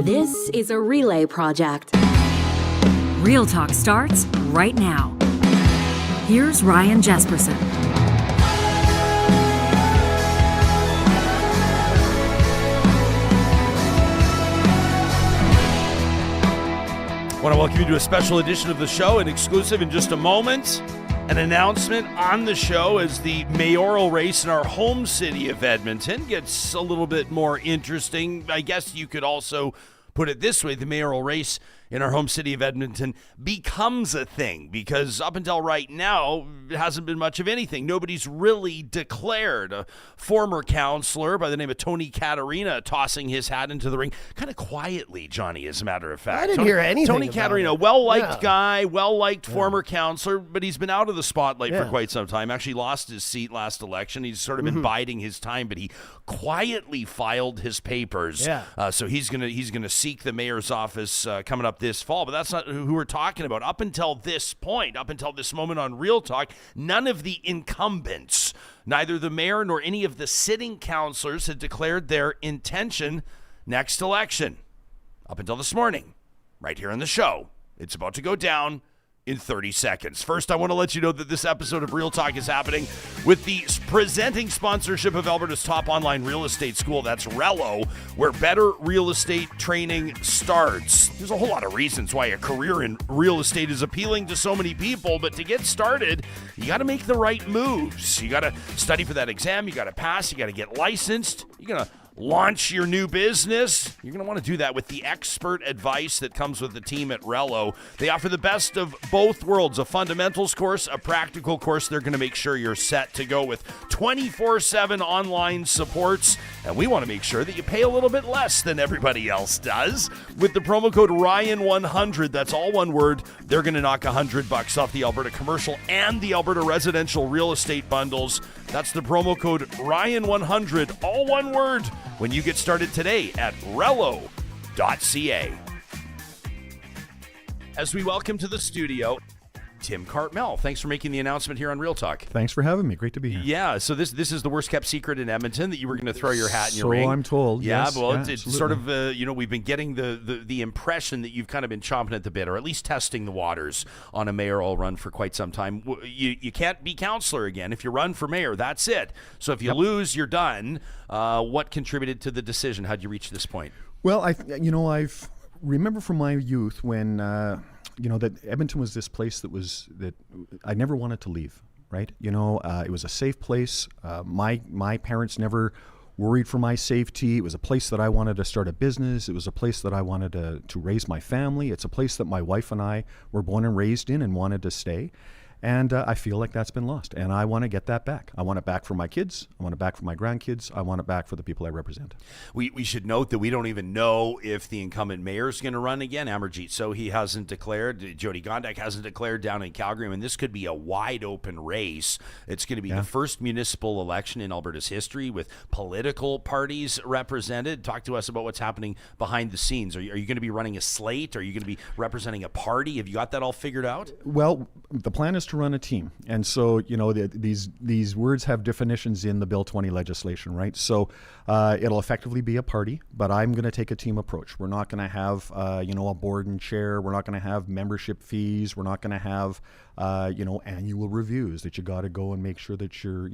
This is a relay project. Real Talk starts right now. Here's Ryan Jesperson. I want to welcome you to a special edition of the show, an exclusive in just a moment. An announcement on the show as the mayoral race in our home city of Edmonton gets a little bit more interesting. I guess you could also put it this way, the mayoral race in our home city of Edmonton becomes a thing, because up until right now, it hasn't been much of anything. Nobody's really declared. A former councillor by the name of Tony Caterina tossing his hat into the ring, kind of quietly, Johnny, as a matter of fact. I didn't hear anything Tony about Caterina, it. well-liked guy, well-liked former councillor, but he's been out of the spotlight for quite some time. Actually lost his seat last election. He's sort of been biding his time, but he quietly filed his papers. So he's gonna seek the mayor's office coming up this fall, but that's not who we're talking about. Up until this point, up until this moment on Real Talk, none of the incumbents, neither the mayor nor any of the sitting councillors, had declared their intention next election. Up until this morning, right here on the show. It's about to go down in 30 seconds. First, I want to let you know that this episode of Real Talk is happening with the presenting sponsorship of Alberta's top online real estate school. That's Rello, where better real estate training starts. There's a whole lot of reasons why a career in real estate is appealing to so many people, but to get started, you got to make the right moves. You got to study for that exam. You got to pass. You got to get licensed. You got to launch your new business. You're going to want to do that with the expert advice that comes with the team at Rello. They offer the best of both worlds, a fundamentals course, a practical course. They're going to make sure you're set to go with 24/7 online supports, and we want to make sure that you pay a little bit less than everybody else does. With the promo code Ryan100, that's all one word, they're going to knock $100 off the Alberta commercial and the Alberta residential real estate bundles. That's the promo code Ryan100, all one word, when you get started today at Rello.ca. As we welcome to the studio, Tim Cartmell. Thanks for making the announcement here on Real Talk. Thanks for having me. Great to be here. Yeah, so this is the worst kept secret in Edmonton, that you were going to throw your hat in your ring. So I'm told. Yeah, yes, well, yeah, it's sort of, we've been getting the impression that you've kind of been chomping at the bit, or at least testing the waters on a mayoral run for quite some time. You can't be councillor again. If you run for mayor, that's it. So if you lose, you're done. What contributed to the decision? How'd you reach this point? Well, I've remember from my youth when that Edmonton was this place that I never wanted to leave. Right? It was a safe place. My parents never worried for my safety. It was a place that I wanted to start a business. It was a place that I wanted to raise my family. It's a place that my wife and I were born and raised in and wanted to stay. And I feel like that's been lost, and I want to get that back. I want it back for my kids. I want it back for my grandkids. I want it back for the people I represent. We should note that we don't even know if the incumbent mayor is going to run again. Amarjeet Sohi hasn't declared. Jody Gondek hasn't declared down in Calgary. I mean, this could be a wide-open race. It's going to be the first municipal election in Alberta's history with political parties represented. Talk to us about what's happening behind the scenes. Are you going to be running a slate? Are you going to be representing a party? Have you got that all figured out? Well, the plan is to run a team, and so these words have definitions in the Bill 20 legislation, right? So it'll effectively be a party, but I'm going to take a team approach. We're not going to have a board and chair. We're not going to have membership fees. We're not going to have annual reviews that you got to go and make sure that you're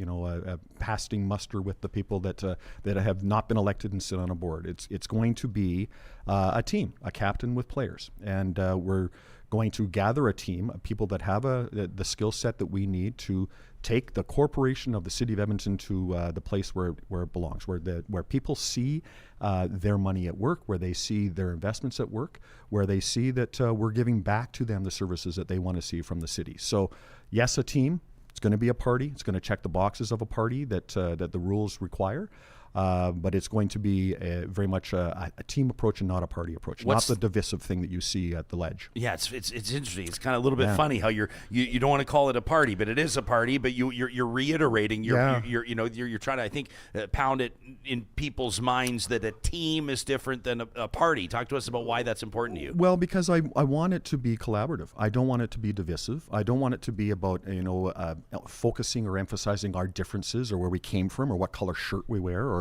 passing muster with the people that have not been elected and sit on a board. It's going to be a team, a captain with players, and we're going to gather a team of people that have the skill set that we need to take the corporation of the city of Edmonton to the place where it belongs, where people see their money at work, where they see their investments at work, where they see that we're giving back to them the services that they want to see from the city. So yes, a team. It's going to be a party. It's going to check the boxes of a party that the rules require. But it's going to be very much a team approach and not a party approach, not the divisive thing that you see at the Ledge. Yeah, it's interesting. It's kind of a little bit funny how you don't want to call it a party, but it is a party. But you're reiterating you're trying to, I think, pound it in people's minds that a team is different than a party. Talk to us about why that's important to you. Well, because I want it to be collaborative. I don't want it to be divisive. I don't want it to be about focusing or emphasizing our differences or where we came from or what color shirt we wear or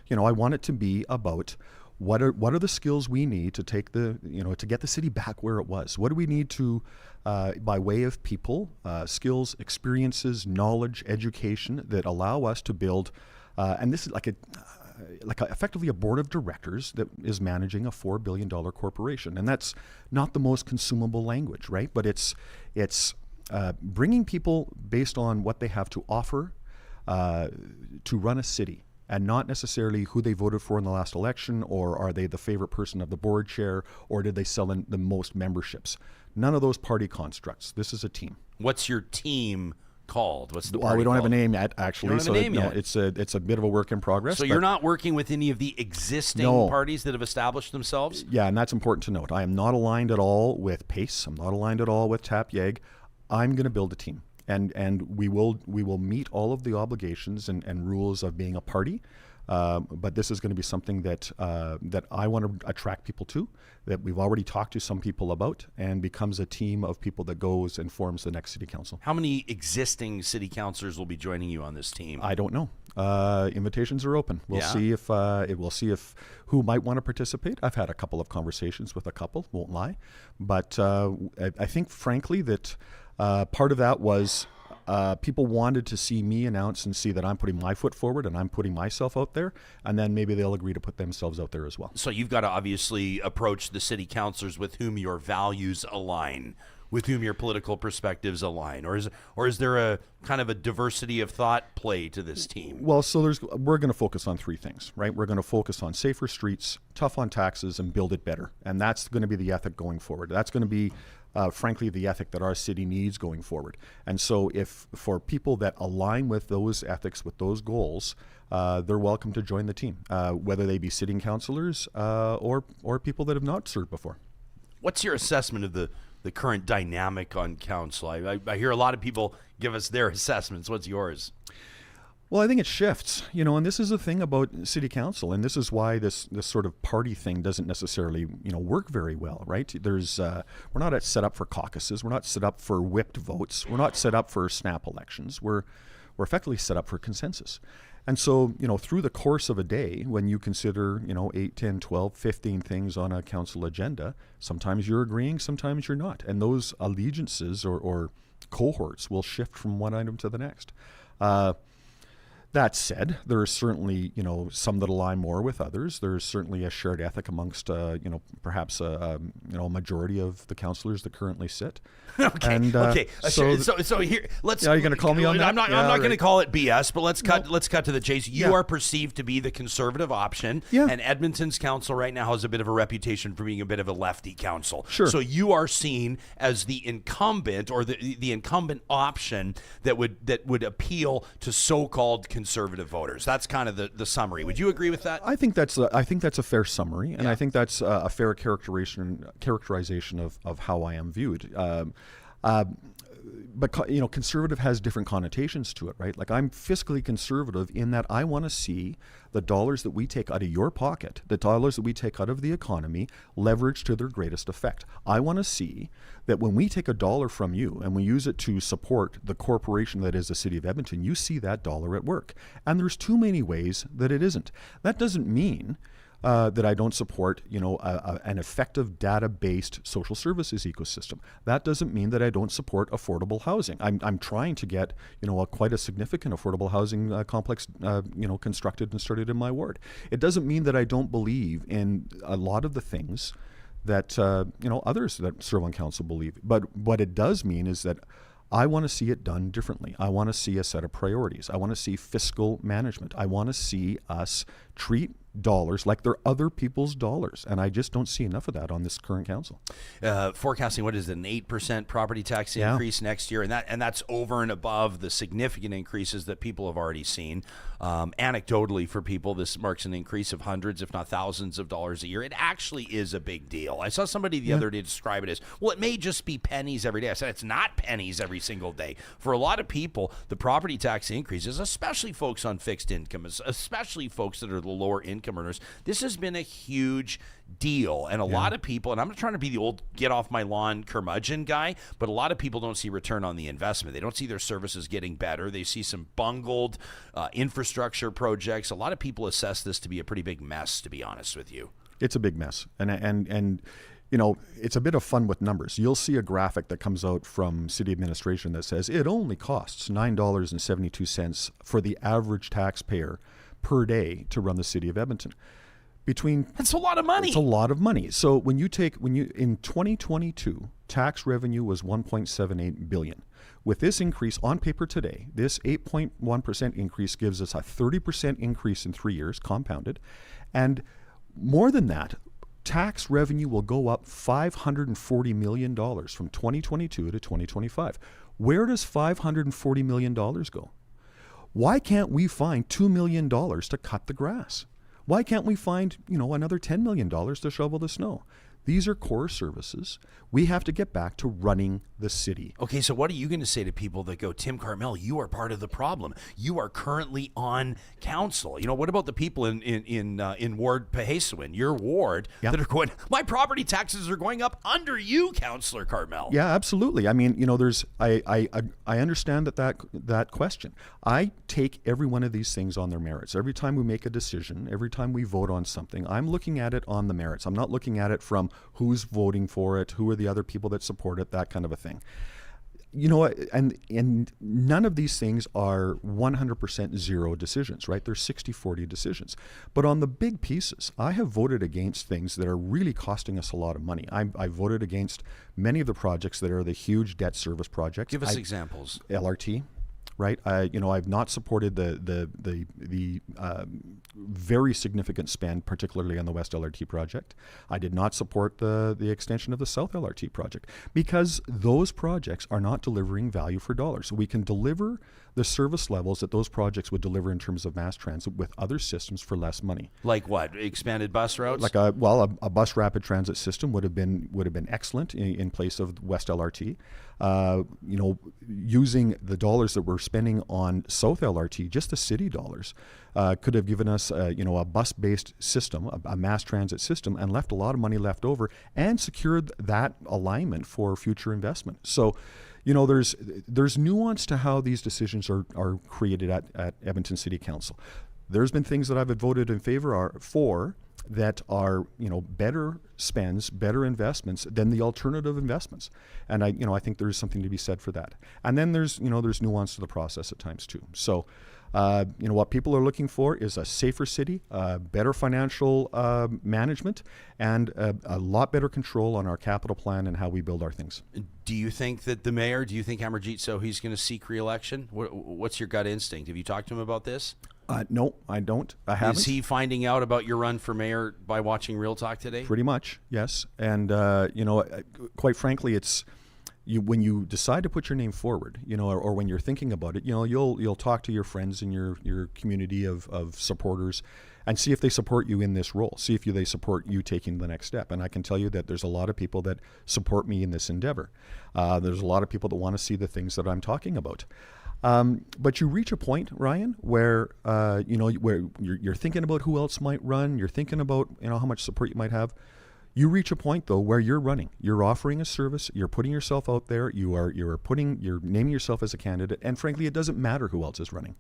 I want it to be about what are the skills we need to take to get the city back where it was? What do we need to, by way of people, skills, experiences, knowledge, education that allow us to build, and this is effectively a board of directors that is managing a $4 billion corporation. And that's not the most consumable language, right? But it's bringing people based on what they have to offer to run a city, and not necessarily who they voted for in the last election, or are they the favorite person of the board chair, or did they sell in the most memberships. None of those party constructs. This is a team. What's your team called? What's the Well, we don't called? have a name yet, actually. You don't have a name yet. It's a bit of a work in progress. So you're not working with any of the existing parties that have established themselves? Yeah, and that's important to note. I am not aligned at all with PACE. I'm not aligned at all with TAPYAG. I'm going to build a team. And we will meet all of the obligations and rules of being a party, but this is going to be something that I want to attract people to, that we've already talked to some people about, and becomes a team of people that goes and forms the next city council. How many existing city councilors will be joining you on this team? I don't know. Invitations are open. We'll see if who might want to participate. I've had a couple of conversations with a couple, won't lie, but I think frankly that. Part of that was people wanted to see me announce and see that I'm putting my foot forward and I'm putting myself out there, and then maybe they'll agree to put themselves out there as well. So you've got to obviously approach the city councilors with whom your values align, with whom your political perspectives align, or is there a kind of a diversity of thought play to this team? Well, so we're going to focus on three things, right? We're going to focus on safer streets, tough on taxes, and build it better, and that's going to be the ethic going forward. That's going to be frankly, the ethic that our city needs going forward. And so if for people that align with those ethics, with those goals, they're welcome to join the team, whether they be sitting councillors or people that have not served before. What's your assessment of the current dynamic on council? I hear a lot of people give us their assessments. What's yours? Well, I think it shifts, and this is the thing about city council, and this is why this sort of party thing doesn't necessarily, work very well, right? We're not set up for caucuses, we're not set up for whipped votes, we're not set up for snap elections. We're effectively set up for consensus. And so, through the course of a day, when you consider, 8, 10, 12, 15 things on a council agenda, sometimes you're agreeing, sometimes you're not. And those allegiances or cohorts will shift from one item to the next. That said, there are certainly, some that align more with others. There's certainly a shared ethic amongst, perhaps a majority of the councillors that currently sit. Okay. And, okay. So here, let's. Are you going to call me on that? I'm not going to call it BS, but let's cut to the chase. You are perceived to be the conservative option, and Edmonton's council right now has a bit of a reputation for being a bit of a lefty council. Sure. So you are seen as the incumbent or the incumbent option that would appeal to so-called conservative voters. That's kind of the summary. Would you agree with that? I think that's a fair summary, and I think that's a fair characterization of how I am viewed. But conservative has different connotations to it, right? Like, I'm fiscally conservative in that I want to see the dollars that we take out of your pocket, the dollars that we take out of the economy, leveraged to their greatest effect. I want to see that when we take a dollar from you and we use it to support the corporation that is the City of Edmonton, you see that dollar at work. And there's too many ways that it isn't. That doesn't mean that I don't support, an effective data-based social services ecosystem. That doesn't mean that I don't support affordable housing. I'm trying to get, quite a significant affordable housing complex, constructed and started in my ward. It doesn't mean that I don't believe in a lot of the things that, others that serve on council believe. But what it does mean is that I want to see it done differently. I want to see a set of priorities. I want to see fiscal management. I want to see us treat dollars like they're other people's dollars, and I just don't see enough of that on this current council. Forecasting, what is it, an 8% property tax increase next year, and that's over and above the significant increases that people have already seen. Anecdotally, for people, this marks an increase of hundreds, if not thousands of dollars a year. It actually is a big deal. I saw somebody the other day describe it as, well, it may just be pennies every day. I said, it's not pennies every single day. For a lot of people, the property tax increases, especially folks on fixed income, especially folks that are the lower income earners, this has been a huge deal. And a lot of people, and I'm not trying to be the old get off my lawn curmudgeon guy, but a lot of people don't see return on the investment. They don't see their services getting better. They see some bungled infrastructure projects. A lot of people assess this to be a pretty big mess, to be honest with you. It's a big mess. And you know, it's a bit of fun with numbers. You'll see a graphic that comes out from city administration that says it only costs $9.72 for the average taxpayer per day to run the city of Edmonton. That's a lot of money. It's a lot of money. So when you in 2022, tax revenue was $1.78 billion. With this increase on paper today, this 8.1% increase gives us a 30% increase in 3 years, compounded. And more than that, tax revenue will go up $540 million from 2022 to 2025. Where does $540 million go? Why can't we find $2 million to cut the grass? Why can't we find, another $10 million to shovel the snow? These are core services. We have to get back to running the city. Okay, so what are you going to say to people that go, Tim Cartmell, you are part of the problem. You are currently on council. What about the people in Ward Pahesawin, your ward, that are going, my property taxes are going up under you, Councillor Cartmell? Yeah, absolutely. I mean, I understand that question. I take every one of these things on their merits. Every time we make a decision, every time we vote on something, I'm looking at it on the merits. I'm not looking at it from who's voting for it, who are the other people that support it, that kind of a thing. And none of these things are 100% zero decisions, right? They're 60-40 decisions. But on the big pieces, I have voted against things that are really costing us a lot of money. I voted against many of the projects that are the huge debt service projects. Give us examples. LRT. Right, I've not supported the very significant spend, particularly on the West LRT project. I did not support the extension of the South LRT project because those projects are not delivering value for dollars. We can deliver the service levels that those projects would deliver in terms of mass transit with other systems for less money. Like what? Expanded bus routes? Like a bus rapid transit system would have been excellent in place of West LRT. Using the dollars that we're spending on South LRT, just the city dollars, could have given us a bus-based system, a mass transit system, and left a lot of money left over and secured that alignment for future investment. So, there's nuance to how these decisions are created at Edmonton City Council. There's been things that I've voted in favor for that are better spends, better investments than the alternative investments, and I think there's something to be said for that. And then there's nuance to the process at times too. So what people are looking for is a safer city, better financial management, and a lot better control on our capital plan and how we build our things. Do you think that the mayor? Do you think Amarjeet Sohi's going to seek re-election? What's your gut instinct? Have you talked to him about this? No, I don't. I haven't. Is he finding out about your run for mayor by watching Real Talk today? Pretty much, yes. And quite frankly, it's when you decide to put your name forward, or when you're thinking about it, you'll talk to your friends in your community of supporters, and see if they support you in this role. See if they support you taking the next step. And I can tell you that there's a lot of people that support me in this endeavor. There's a lot of people that want to see the things that I'm talking about. But you reach a point, Ryan, where where you're thinking about who else might run. You're thinking about how much support you might have. You reach a point though where you're running. You're offering a service. You're putting yourself out there. You're naming yourself as a candidate. And frankly, it doesn't matter who else is running.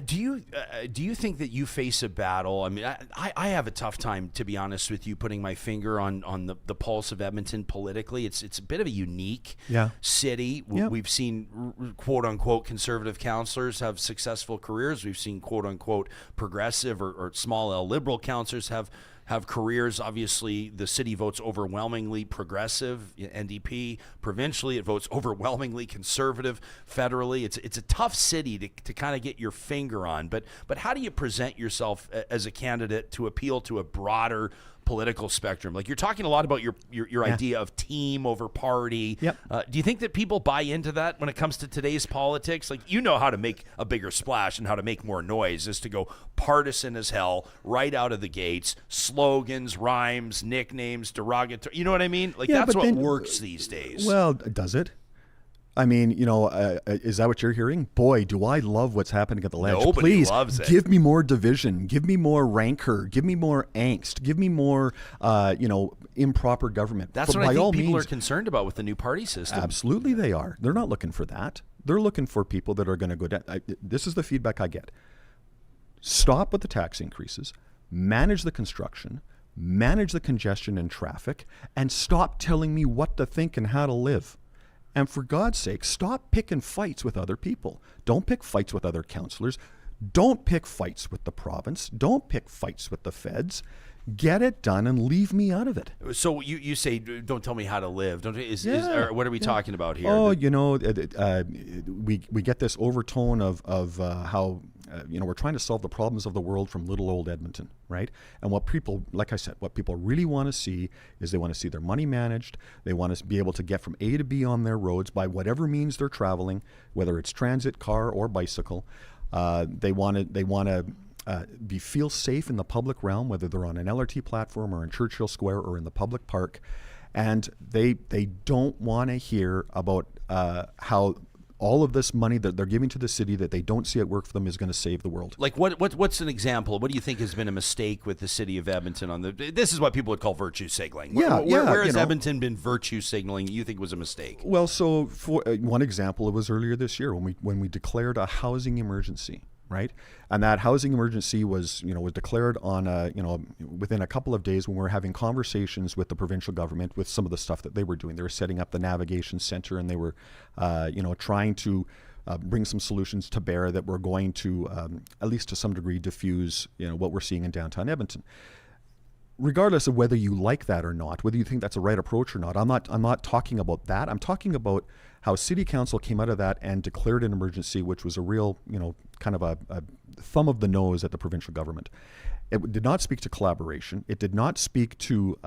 Do you think that you face a battle? I mean, I have a tough time, to be honest with you, putting my finger on the pulse of Edmonton politically. It's a bit of a unique city. We've seen quote unquote conservative councillors have successful careers. We've seen quote unquote progressive or small L liberal councillors have careers. Obviously, the city votes overwhelmingly progressive, NDP. Provincially, it votes overwhelmingly conservative. Federally, it's a tough city to kind of get your finger on. But how do you present yourself as a candidate to appeal to a broader political spectrum? Like, you're talking a lot about your idea of team over party. Yep. Do you think that people buy into that when it comes to today's politics? Like, how to make a bigger splash and how to make more noise is to go partisan as hell right out of the gates. Slogans, rhymes, nicknames, derogatory. You know what I mean? Like, that's what works these days. Well, does it? I mean, is that what you're hearing? Boy, do I love what's happening at the ledge. Nobody Please loves it. Give me more division. Give me more rancor. Give me more angst. Give me more, improper government. That's what I think people are concerned about with the new party system. Absolutely they are. They're not looking for that. They're looking for people that are going to go down. This is the feedback I get. Stop with the tax increases. manage the construction, manage the congestion and traffic, and stop telling me what to think and how to live. And for God's sake, stop picking fights with other people. Don't pick fights with other councillors. Don't pick fights with the province. Don't pick fights with the feds. Get it done and leave me out of it. So you say, don't tell me how to live. Or what are we talking about here? Oh, we get this overtone of how we're trying to solve the problems of the world from little old Edmonton, right? And what people, like I said, what people really want to see is they want to see their money managed. They want to be able to get from A to B on their roads by whatever means they're traveling, whether it's transit, car, or bicycle. They want to feel safe in the public realm, whether they're on an LRT platform or in Churchill Square or in the public park. And they don't want to hear about how all of this money that they're giving to the city that they don't see at work for them is going to save the world. Like what's an example? What do you think has been a mistake with the city of Edmonton this is what people would call virtue signaling. Where has Edmonton been virtue signaling you think was a mistake? Well, so for one example, it was earlier this year when we declared a housing emergency. Right, and that housing emergency was declared on within a couple of days when we were having conversations with the provincial government with some of the stuff that they were doing. They were setting up the navigation center, and they were, trying to bring some solutions to bear that were going to, at least to some degree, diffuse what we're seeing in downtown Edmonton. Regardless of whether you like that or not, whether you think that's a right approach or not, I'm not talking about that. I'm talking about how City Council came out of that and declared an emergency, which was a real, kind of a thumb of the nose at the provincial government. It did not speak to collaboration. It did not speak to,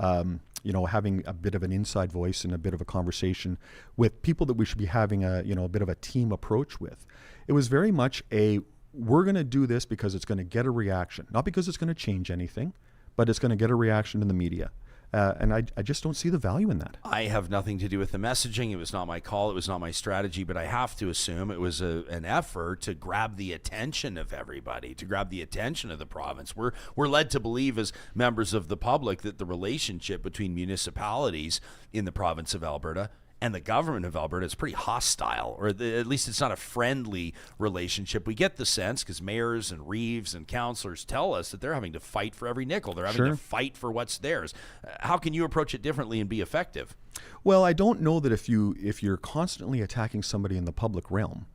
having a bit of an inside voice and a bit of a conversation with people that we should be having a bit of a team approach with. It was very much we're going to do this because it's going to get a reaction, not because it's going to change anything, but it's going to get a reaction in the media. And I just don't see the value in that. I have nothing to do with the messaging. It was not my call. It was not my strategy. But I have to assume it was an effort to grab the attention of everybody, to grab the attention of the province. We're led to believe as members of the public that the relationship between municipalities in the province of Alberta and the government of Alberta is pretty hostile, or at least it's not a friendly relationship. We get the sense, because mayors and reeves and councillors tell us that they're having to fight for every nickel. They're having to fight for what's theirs. How can you approach it differently and be effective? Well, I don't know that if you're constantly attacking somebody in the public realm,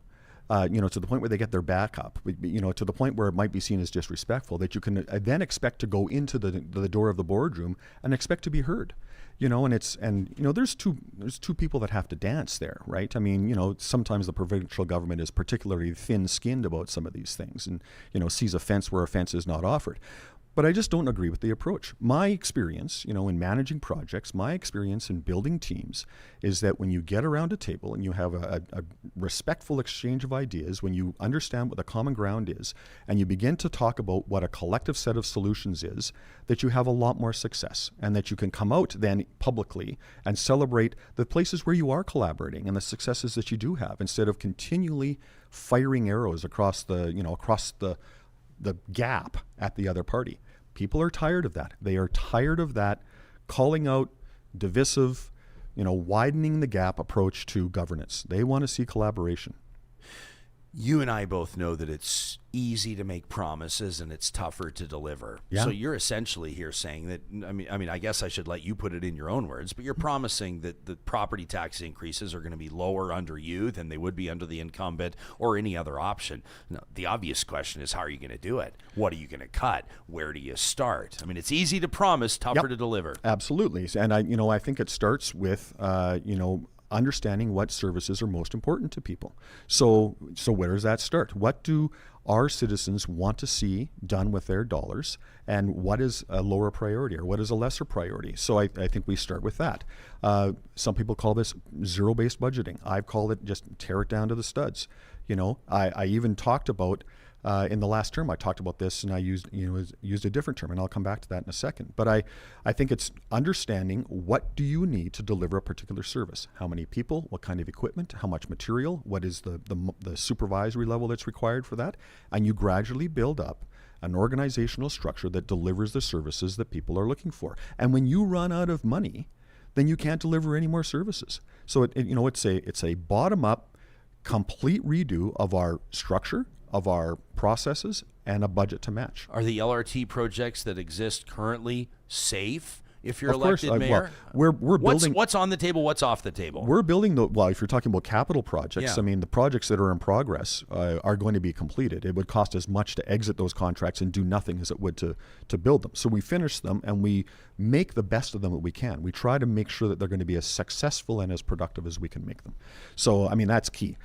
to the point where they get their back up, to the point where it might be seen as disrespectful, that you can then expect to go into the door of the boardroom and expect to be heard. There's two people that have to dance there, right? I mean, sometimes the provincial government is particularly thin-skinned about some of these things and, sees offense where offense is not offered. But I just don't agree with the approach. My experience, in managing projects, my experience in building teams is that when you get around a table and you have a respectful exchange of ideas, when you understand what the common ground is, and you begin to talk about what a collective set of solutions is, that you have a lot more success, and that you can come out then publicly and celebrate the places where you are collaborating and the successes that you do have, instead of continually firing arrows across the gap at the other party. People are tired of that. They are tired of that calling out divisive, widening the gap approach to governance. They want to see collaboration. You and I both know that it's easy to make promises and it's tougher to deliver. Yeah. So you're essentially here saying that, I guess I should let you put it in your own words, but you're promising that the property tax increases are going to be lower under you than they would be under the incumbent or any other option. Now, the obvious question is, how are you going to do it? What are you going to cut? Where do you start? It's easy to promise, tougher to deliver. Absolutely. And I think it starts with, understanding what services are most important to people. So where does that start? What do our citizens want to see done with their dollars, and what is a lower priority or what is a lesser priority? So I think we start with that. Some people call this zero-based budgeting. I've called it just tear it down to the studs. I even talked about in the last term, I talked about this, and I used a different term, and I'll come back to that in a second. But I think it's understanding, what do you need to deliver a particular service? How many people? What kind of equipment? How much material? What is the supervisory level that's required for that? And you gradually build up an organizational structure that delivers the services that people are looking for. And when you run out of money, then you can't deliver any more services. So it's a bottom-up, complete redo of our structure, of our processes, and a budget to match. Are the LRT projects that exist currently safe if you're Of course, elected mayor? Well, we're building. What's on the table? What's off the table? We're building if you're talking about capital projects, Yeah. I mean, the projects that are in progress are going to be completed. It would cost as much to exit those contracts and do nothing as it would to build them. So we finish them and we make the best of them that we can. We try to make sure that they're going to be as successful and as productive as we can make them. So, I mean, that's key.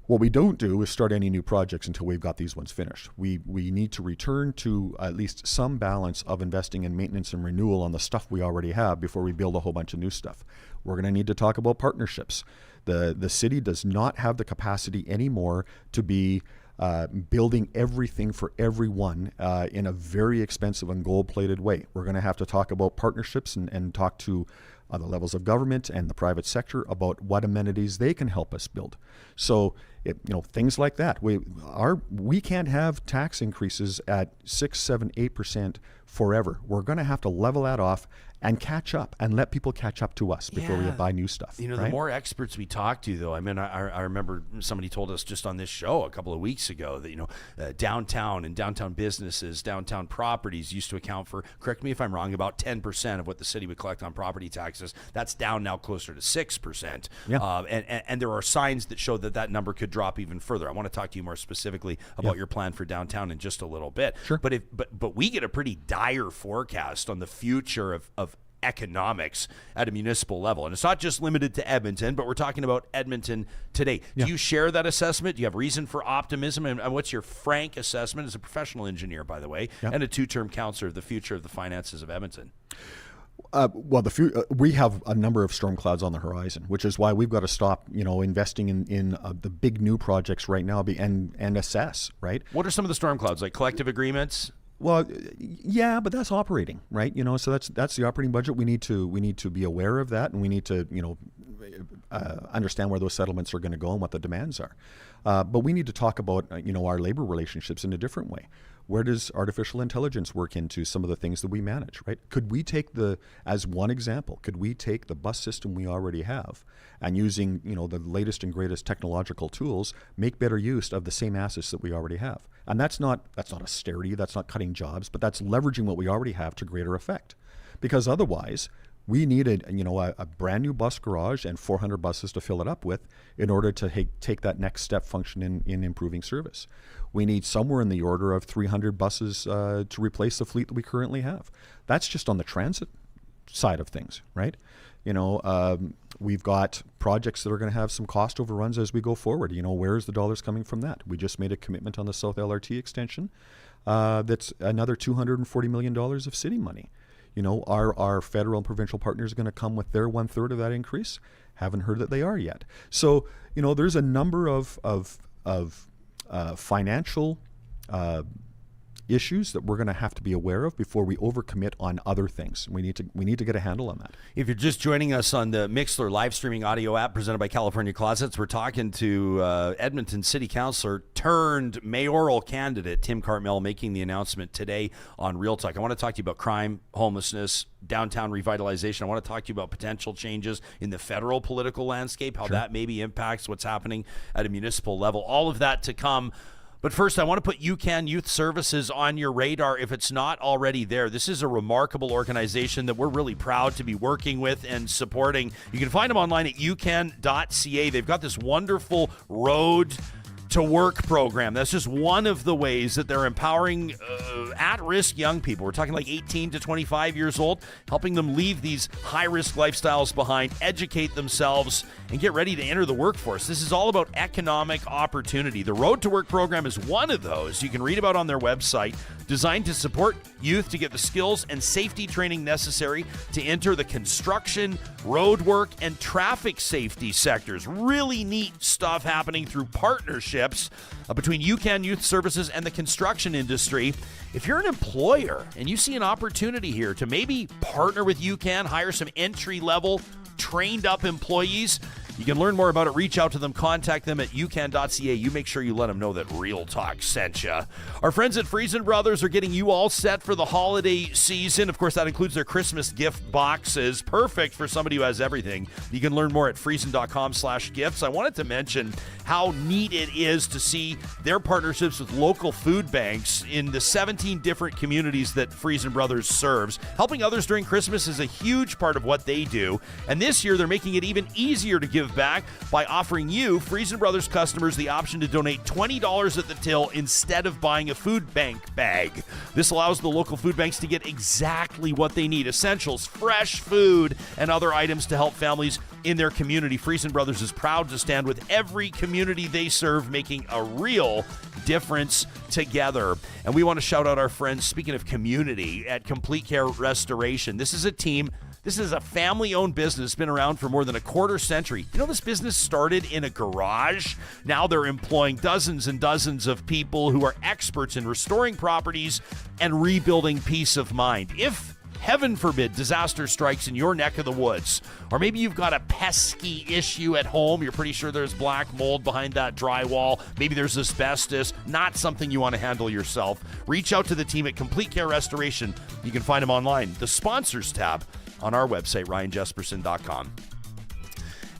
What we don't do is start any new projects until we've got these ones finished. We need to return to at least some balance of investing in maintenance and renewal on the stuff we already have before we build a whole bunch of new stuff. We're going to need to talk about partnerships. The city does not have the capacity anymore to be building everything for everyone in a very expensive and gold-plated way. We're going to have to talk about partnerships and talk to other levels of government and the private sector about what amenities they can help us build. So, things like that. We can't have tax increases at 6, 7, 8% forever. We're going to have to level that off and catch up and let people catch up to us before we buy new stuff. The more experts we talk to, though, I mean, I remember somebody told us just on this show a couple of weeks ago that, downtown and downtown businesses, downtown properties used to account for, correct me if I'm wrong, about 10% of what the city would collect on property taxes. That's down now closer to 6%. Yeah. And there are signs that show that number could drop even further. I want to talk to you more specifically about your plan for downtown in just a little bit. Sure. But we get a pretty dire forecast on the future of economics at a municipal level. And it's not just limited to Edmonton, but we're talking about Edmonton today. Do you share that assessment? Do you have reason for optimism? And what's your frank assessment as a professional engineer, by the way, and a 2-term councillor of the future of the finances of Edmonton? We have a number of storm clouds on the horizon, which is why we've got to stop, investing in the big new projects right now and assess, right? What are some of the storm clouds, like collective agreements? Well, yeah, but that's operating, right? So that's the operating budget. We need to be aware of that, and we need to understand where those settlements are going to go and what the demands are. But we need to talk about our labor relationships in a different way. Where does artificial intelligence work into some of the things that we manage, right? Could we take as one example, could we take the bus system we already have and using, the latest and greatest technological tools, make better use of the same assets that we already have? And that's not austerity, that's not cutting jobs, but that's leveraging what we already have to greater effect. Because otherwise, we needed, a brand new bus garage and 400 buses to fill it up with in order to take that next step function in improving service. We need somewhere in the order of 300 buses to replace the fleet that we currently have. That's just on the transit side of things, right? We've got projects that are going to have some cost overruns as we go forward. Where's the dollars coming from that? We just made a commitment on the South LRT extension. That's another $240 million of city money. Our federal and provincial partners going to come with their 1/3 of that increase? Haven't heard that they are yet. So, there's a number of financial issues that we're going to have to be aware of before we overcommit on other things. We need to get a handle on that. If you're just joining us on the Mixlr live streaming audio app presented by California Closets, we're talking to Edmonton City Councillor turned mayoral candidate Tim Cartmell, making the announcement today on Real Talk. I want to talk to you about crime, homelessness, downtown revitalization. I want to talk to you about potential changes in the federal political landscape, how that maybe impacts what's happening at a municipal level. All of that to come. But first, I want to put UCAN Youth Services on your radar if it's not already there. This is a remarkable organization that we're really proud to be working with and supporting. You can find them online at ucan.ca. They've got this wonderful road to work program. That's just one of the ways that they're empowering at-risk young people. We're talking like 18 to 25 years old, helping them leave these high-risk lifestyles behind, educate themselves, and get ready to enter the workforce. This is all about economic opportunity. The Road to Work program is one of those you can read about on their website, designed to support youth to get the skills and safety training necessary to enter the construction, road work, and traffic safety sectors. Really neat stuff happening through partnerships between UCAN Youth Services and the construction industry. If you're an employer and you see an opportunity here to maybe partner with UCAN, hire some entry-level, trained-up employees, You can learn more about it. Reach out to them. Contact them at ucan.ca. You make sure you let them know that Real Talk sent you. Our friends at Friesen Brothers are getting you all set for the holiday season. Of course, that includes their Christmas gift boxes. Perfect for somebody who has everything. You can learn more at friesen.com/gifts. I wanted to mention how neat it is to see their partnerships with local food banks in the 17 different communities that Friesen Brothers serves. Helping others during Christmas is a huge part of what they do. And this year, they're making it even easier to give back by offering you, Friesen Brothers customers, the option to donate $20 at the till instead of buying a food bank bag. This allows the local food banks to get exactly what they need: essentials, fresh food, and other items to help families in their community. Friesen Brothers is proud to stand with every community they serve, making a real difference together. And we want to shout out our friends, speaking of community, at Complete Care Restoration. This is a team. This is a family-owned business, been around for more than a quarter century. You know, this business started in a garage. Now they're employing dozens and dozens of people who are experts in restoring properties and rebuilding peace of mind. If, heaven forbid, disaster strikes in your neck of the woods, or maybe you've got a pesky issue at home, you're pretty sure there's black mold behind that drywall, maybe there's asbestos, not something you want to handle yourself, reach out to the team at Complete Care Restoration. You can find them online. The sponsors tab on our website, ryanjesperson.com.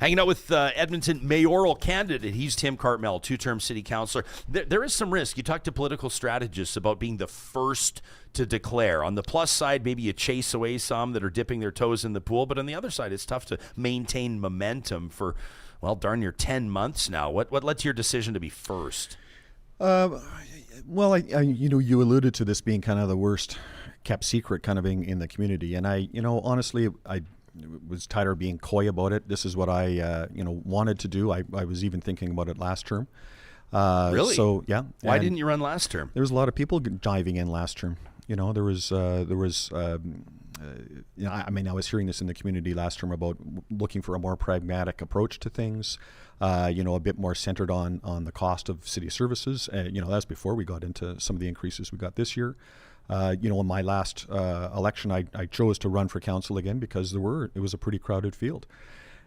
Hanging out with Edmonton mayoral candidate. He's Tim Cartmell, two-term city councillor. There is some risk. You talk to political strategists about being the first to declare. On the plus side, maybe you chase away some that are dipping their toes in the pool, but on the other side, it's tough to maintain momentum for, well, darn near 10 months now. What led to your decision to be first? Well, you alluded to this being kind of the worst kept secret kind of in the community. And honestly, I was tired of being coy about it. This is what I, wanted to do. I was even thinking about it last term. Really? So, yeah. Why didn't you run last term? There was a lot of people diving in last term. I was hearing this in the community last term about looking for a more pragmatic approach to things, a bit more centered on the cost of city services. That's before we got into some of the increases we got this year. In my last election, I chose to run for council again because it was a pretty crowded field.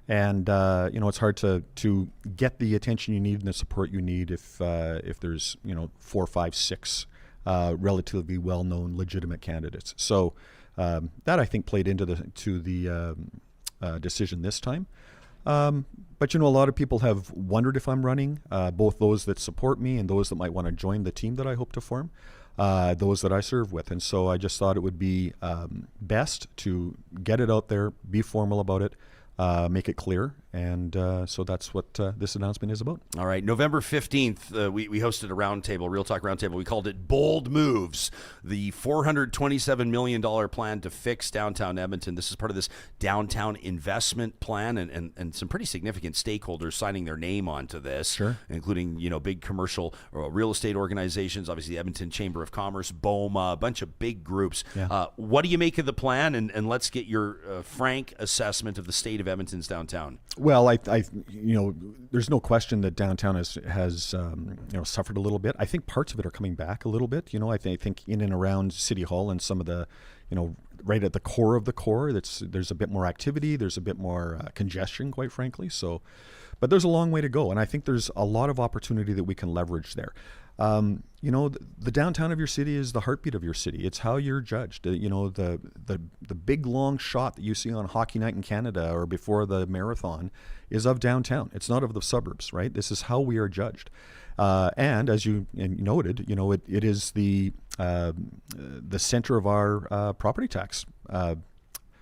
And, it's hard to get the attention you need and the support you need if there's, 4, 5, 6 relatively well-known legitimate candidates. So that I think played into the decision this time. But a lot of people have wondered if I'm running, both those that support me and those that might want to join the team that I hope to form, those that I serve with. And so I just thought it would be best to get it out there, be formal about it, make it clear. And so that's what this announcement is about. All right. November 15th, we hosted a roundtable, Real Talk Roundtable. We called it Bold Moves, the $427 million plan to fix downtown Edmonton. This is part of this downtown investment plan and some pretty significant stakeholders signing their name onto this, sure, including, big commercial real estate organizations, obviously the Edmonton Chamber of Commerce, BOMA, a bunch of big groups. Yeah. What do you make of the plan? And let's get your frank assessment of the state of Edmonton's downtown. Well, I there's no question that downtown has suffered a little bit. I think parts of it are coming back a little bit. I think in and around City Hall and some of the, right at the core of the core, there's a bit more activity. There's a bit more congestion, quite frankly. So, but there's a long way to go, and I think there's a lot of opportunity that we can leverage there. The downtown of your city is the heartbeat of your city. It's how you're judged. The big long shot that you see on Hockey Night in Canada or before the marathon is of downtown. It's not of the suburbs, right? This is how we are judged. And as you noted, it is the center of our property tax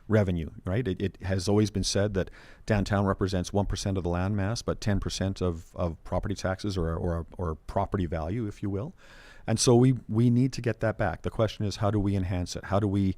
revenue, right? It has always been said that downtown represents 1% of the land mass, but 10% of property taxes or property value, if you will. And so we need to get that back. The question is, how do we enhance it? How do we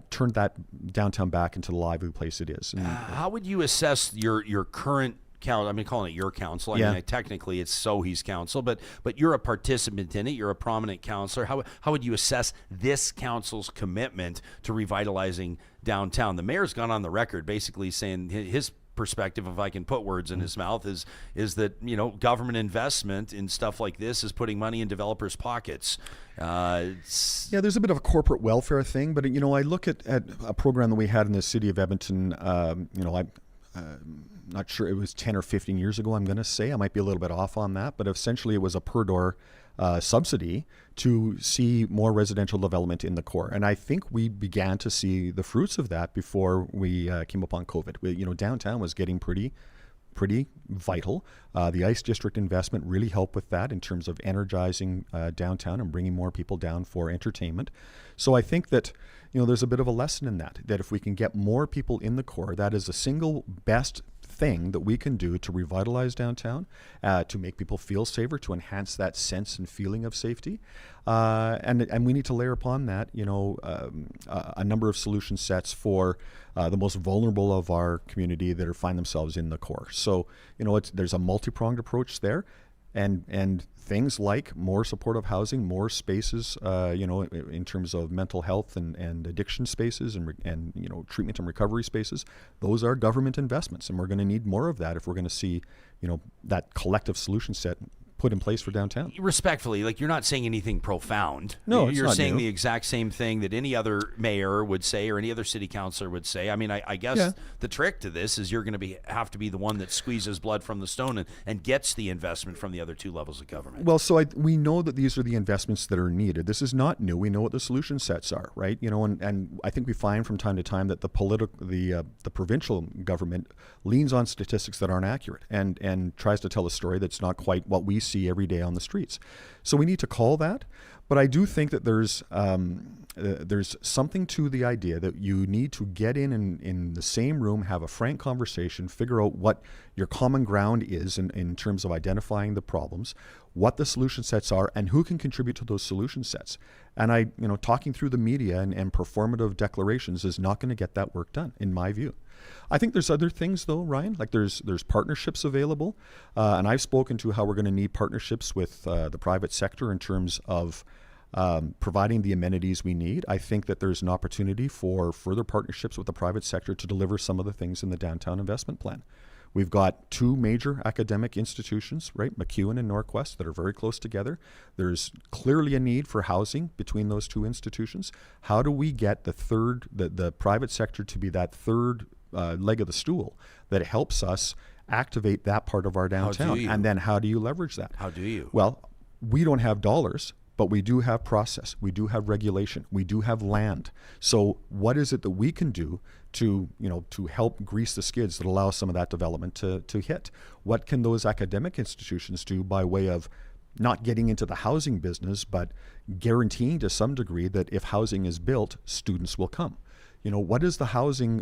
turn that downtown back into the lively place it is? And, how would you assess your current council? I mean, calling it your council. I mean, technically it's Sohi's council, but you're a participant in it. You're a prominent councillor. How would you assess this council's commitment to revitalizing downtown? The mayor's gone on the record basically saying his perspective, if I can put words in his mouth, is that government investment in stuff like this is putting money in developers' pockets. There's a bit of a corporate welfare thing, but I look at a program that we had in the city of Edmonton. not sure, it was 10 or 15 years ago, I'm going to say. I might be a little bit off on that, but essentially it was a per door subsidy to see more residential development in the core. And I think we began to see the fruits of that before we came upon COVID. Downtown was getting pretty vital. The ICE district investment really helped with that in terms of energizing downtown and bringing more people down for entertainment. So I think that there's a bit of a lesson in that if we can get more people in the core, that is the single best thing that we can do to revitalize downtown, to make people feel safer, to enhance that sense and feeling of safety. And we need to layer upon that, a number of solution sets for the most vulnerable of our community that find themselves in the core. So, there's a multi-pronged approach there. And things like more supportive housing, more spaces, in terms of mental health and addiction spaces and treatment and recovery spaces, those are government investments, and we're going to need more of that if we're going to see, that collective solution set put in place for downtown. Respectfully, you're not saying anything profound. No, you're it's not saying new. the exact same thing that any other mayor would say or any other city councilor would say. I mean, I guess the trick to this is you're going to have to be the one that squeezes blood from the stone and gets the investment from the other two levels of government. Well, so we know that these are the investments that are needed. This is not new. We know what the solution sets are, right? And I think we find from time to time that the provincial government leans on statistics that aren't accurate and tries to tell a story that's not quite what we see every day on the streets. So we need to call that. But I do think that there's something to the idea that you need to get in the same room, have a frank conversation, figure out what your common ground is in terms of identifying the problems, what the solution sets are, and who can contribute to those solution sets. And talking through the media and performative declarations is not going to get that work done, in my view. I think there's other things, though, Ryan. There's partnerships available, and I've spoken to how we're going to need partnerships with the private sector in terms of providing the amenities we need. I think that there's an opportunity for further partnerships with the private sector to deliver some of the things in the downtown investment plan. We've got two major academic institutions, right, MacEwan and Norquest, that are very close together. There's clearly a need for housing between those two institutions. How do we get the private sector to be that third leg of the stool that helps us activate that part of our downtown? And then how do you leverage that? How do you? Well, we don't have dollars, but we do have process. We do have regulation. We do have land. So what is it that we can do to help grease the skids that allow some of that development to hit? What can those academic institutions do by way of not getting into the housing business, but guaranteeing to some degree that if housing is built, students will come? What is the housing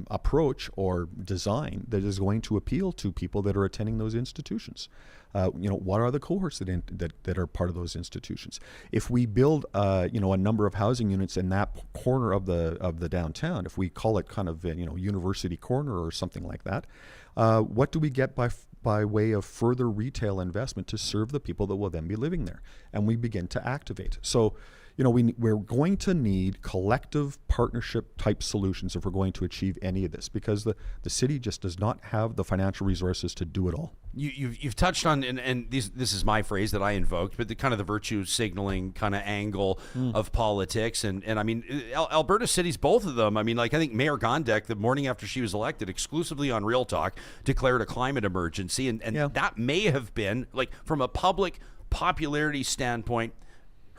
approach or design that is going to appeal to people that are attending those institutions? What are the cohorts that are part of those institutions? If we build, a number of housing units in that corner of the downtown, if we call it kind of, University Corner or something like that, what do we get by way of further retail investment to serve the people that will then be living there? And we begin to activate. So, we're going to need collective partnership type solutions if we're going to achieve any of this, because the city just does not have the financial resources to do it all. You've touched on, and this is my phrase that I invoked, but the kind of the virtue signaling kind of angle of politics. And I mean, Alberta cities, both of them, I mean, I think Mayor Gondek, the morning after she was elected, exclusively on Real Talk, declared a climate emergency. And that may have been, from a public popularity standpoint,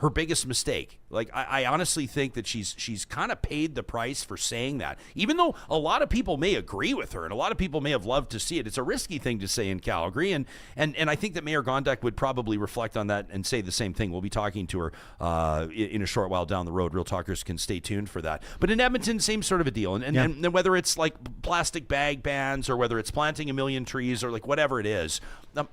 her biggest mistake. I honestly think that she's kind of paid the price for saying that. Even though a lot of people may agree with her and a lot of people may have loved to see it, it's a risky thing to say in Calgary. And I think that Mayor Gondek would probably reflect on that and say the same thing. We'll be talking to her in a short while down the road. Real Talkers can stay tuned for that. But in Edmonton, same sort of a deal. And whether it's plastic bag bans or whether it's planting 1 million trees or whatever it is,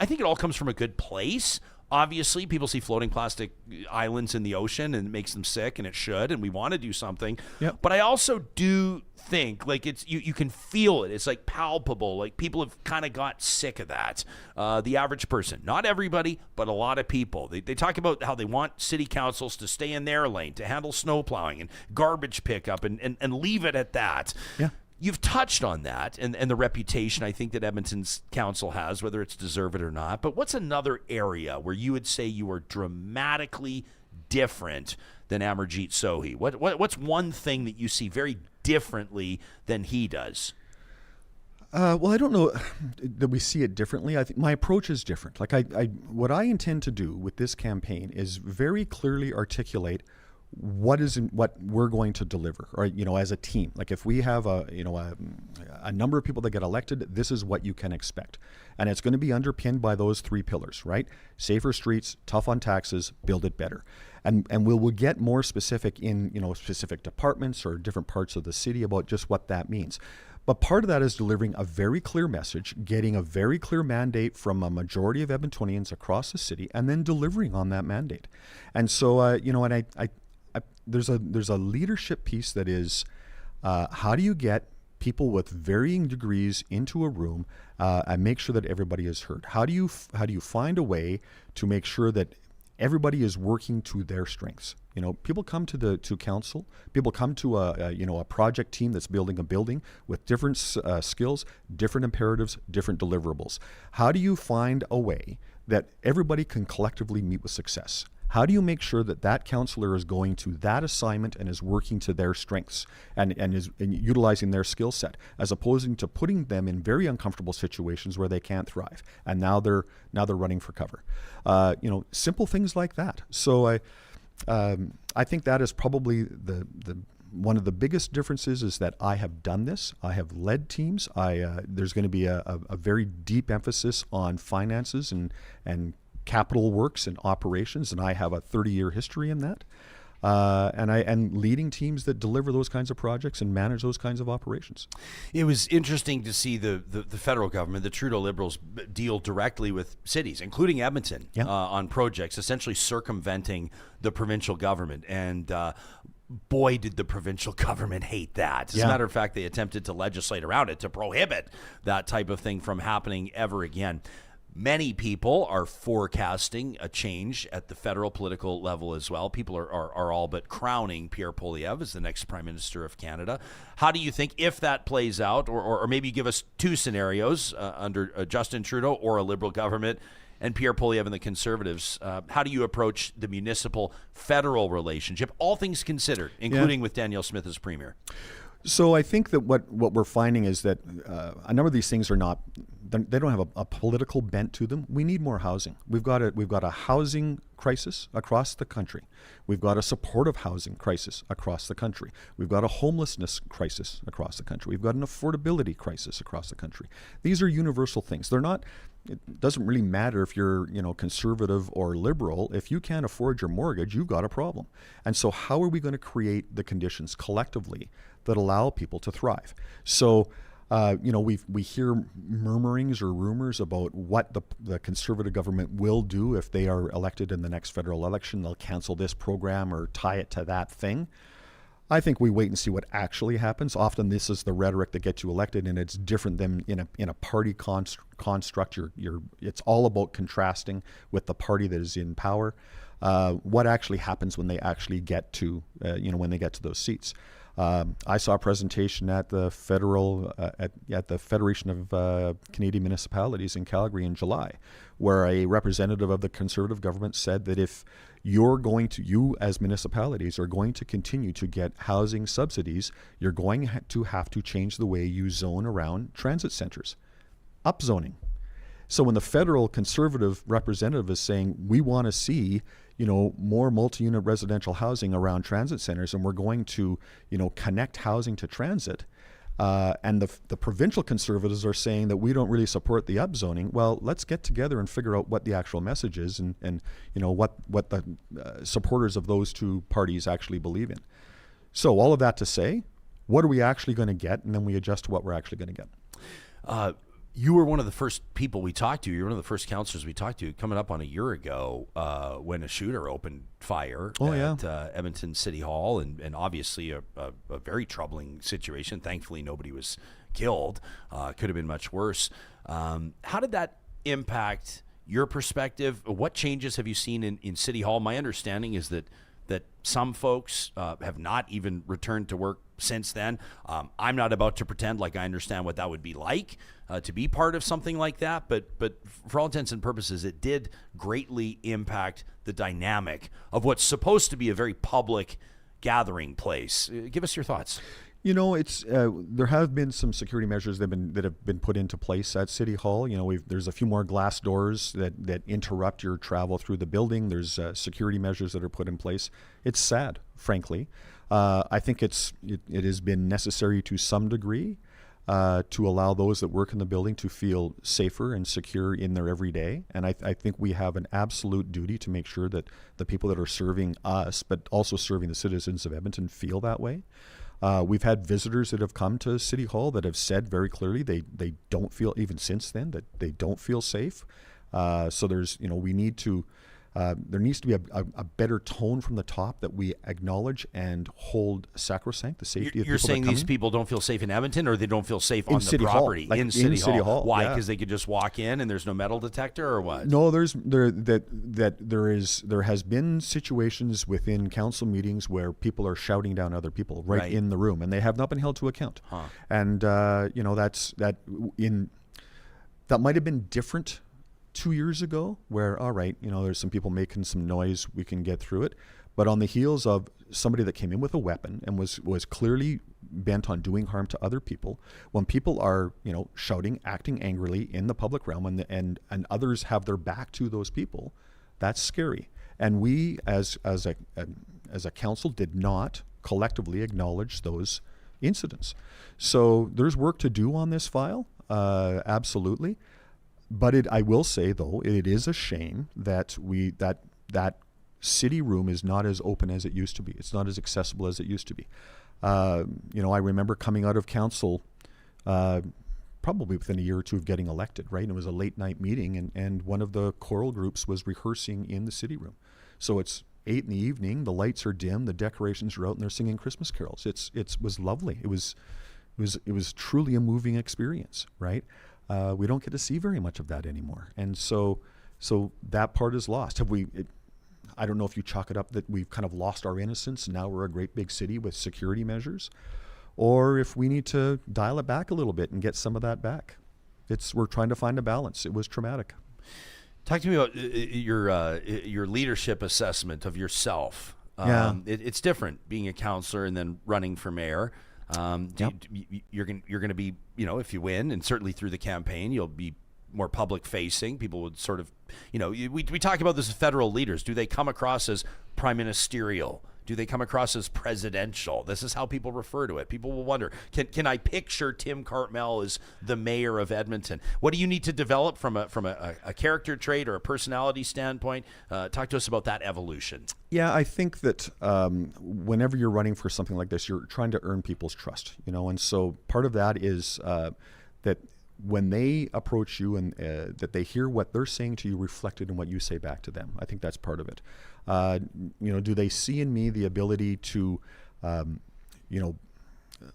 I think it all comes from a good place. Obviously, people see floating plastic islands in the ocean and it makes them sick, and it should, and we want to do something. Yep. But I also do think it's you can feel it. It's palpable. People have kind of got sick of that. The average person, not everybody, but a lot of people. They talk about how they want city councils to stay in their lane, to handle snow plowing and garbage pickup and leave it at that. Yeah. You've touched on that and the reputation I think that Edmonton's council has, whether it's deserved or not. But what's another area where you would say you are dramatically different than Amarjeet Sohi? What's one thing that you see very differently than he does? Well, I don't know that we see it differently. I think my approach is different. Like what I intend to do with this campaign is very clearly articulate what we're going to deliver, or as a team. Like if we have a number of people that get elected, this is what you can expect, and it's going to be underpinned by those three pillars, right? Safer streets, tough on taxes, build it better, and we'll get more specific in specific departments or different parts of the city about just what that means. But part of that is delivering a very clear message, getting a very clear mandate from a majority of Edmontonians across the city, and then delivering on that mandate. And so, there's a leadership piece that is, how do you get people with varying degrees into a room and make sure that everybody is heard? How do you find a way to make sure that everybody is working to their strengths? People come to council. People come to a project team that's building a building with different skills, different imperatives, different deliverables. How do you find a way that everybody can collectively meet with success? How do you make sure that councillor is going to that assignment and is working to their strengths and is utilizing their skill set, as opposed to putting them in very uncomfortable situations where they can't thrive, and now they're running for cover? Simple things like that. So I think that is probably the one of the biggest differences, is that I have done this. I have led teams. There's going to be a very deep emphasis on finances and capital works and operations, and I have a 30-year history in that. And leading teams that deliver those kinds of projects and manage those kinds of operations. It was interesting to see the federal government, the Trudeau Liberals, deal directly with cities, including Edmonton, on projects, essentially circumventing the provincial government. And boy, did the provincial government hate that. As a matter of fact, they attempted to legislate around it to prohibit that type of thing from happening ever again. Many people are forecasting a change at the federal political level as well. People are all but crowning Pierre Poilievre as the next Prime Minister of Canada. How do you think, if that plays out, or maybe give us two scenarios under Justin Trudeau or a Liberal government and Pierre Poilievre and the Conservatives, how do you approach the municipal-federal relationship, all things considered, including with Danielle Smith as Premier? So I think that what we're finding is that a number of these things are not, they don't have a political bent to them. We need more housing. We've got a housing crisis across the country. We've got a supportive housing crisis across the country. We've got a homelessness crisis across the country. We've got an affordability crisis across the country. These are universal things. They're not. It doesn't really matter if you're, conservative or liberal. If you can't afford your mortgage, you've got a problem. And so how are we going to create the conditions collectively that allow people to thrive? So, we hear murmurings or rumors about what the Conservative government will do if they are elected in the next federal election. They'll cancel this program or tie it to that thing. I think we wait and see what actually happens. Often this is the rhetoric that gets you elected, and it's different than in a party construct. It's all about contrasting with the party that is in power. What actually happens when they actually get to those seats? I saw a presentation at the at the Federation of Canadian Municipalities in Calgary in July, where a representative of the Conservative government said that if you as municipalities are going to continue to get housing subsidies, you're going to have to change the way you zone around transit centers, upzoning. So when the federal Conservative representative is saying we want to see more multi-unit residential housing around transit centers, and we're going to, connect housing to transit. And the provincial Conservatives are saying that we don't really support the upzoning. Well, let's get together and figure out what the actual message is and what the supporters of those two parties actually believe in. So all of that to say, what are we actually going to get? And then we adjust to what we're actually going to get. You were one of the first people we talked to. You were one of the first councillors we talked to, coming up on a year ago, when a shooter opened fire at Edmonton City Hall, and obviously a very troubling situation. Thankfully, nobody was killed. Could have been much worse. How did that impact your perspective? What changes have you seen in City Hall? My understanding is that some folks have not even returned to work since then. I'm not about to pretend like I understand what that would be like to be part of something like that, but for all intents and purposes, it did greatly impact the dynamic of what's supposed to be a very public gathering place. Give us your thoughts. It's there have been some security measures that have been put into place at City Hall. There's a few more glass doors that interrupt your travel through the building. There's security measures that are put in place. It's sad, frankly. I think it has been necessary to some degree to allow those that work in the building to feel safer and secure in their everyday. And I think we have an absolute duty to make sure that the people that are serving us, but also serving the citizens of Edmonton, feel that way. We've had visitors that have come to City Hall that have said very clearly they don't feel, even since then, that they don't feel safe. So there's, we need to, there needs to be a better tone from the top that we acknowledge and hold sacrosanct, the safety of people. You're saying these people don't feel safe in Edmonton, or they don't feel safe on the property? In City Hall. Why? Because they could just walk in and there's no metal detector, or what? No, there has been situations within council meetings where people are shouting down other people right in the room, and they have not been held to account. And that might have been different 2 years ago, where, all right, there's some people making some noise, we can get through it. But on the heels of somebody that came in with a weapon and was clearly bent on doing harm to other people, when people are, shouting, acting angrily in the public realm, and others have their back to those people, that's scary. And we, as a council, did not collectively acknowledge those incidents. So there's work to do on this file, absolutely. But I will say, though, it is a shame that that city room is not as open as it used to be. It's not as accessible as it used to be. I remember coming out of council probably within a year or two of getting elected, right? And it was a late night meeting, and one of the choral groups was rehearsing in the city room. So it's 8 p.m, the lights are dim, the decorations are out, and they're singing Christmas carols. It was lovely. It was truly a moving experience, right? We don't get to see very much of that anymore. And so that part is lost. I don't know if you chalk it up that we've kind of lost our innocence and now we're a great big city with security measures, or if we need to dial it back a little bit and get some of that back. We're trying to find a balance. It was traumatic. Talk to me about your leadership assessment of yourself. It's different being a councillor and then running for mayor. You're going to be, if you win, and certainly through the campaign, you'll be more public facing. People would sort of, we talk about this as federal leaders. Do they come across as prime ministerial? Do they come across as presidential? This is how people refer to it. People will wonder, can I picture Tim Cartmell as the mayor of Edmonton? What do you need to develop from a character trait or a personality standpoint? Talk to us about that evolution. Yeah, I think that whenever you're running for something like this, you're trying to earn people's trust, and so part of that is that when they approach you and that they hear what they're saying to you reflected in what you say back to them. I think that's part of it. Do they see in me the ability to,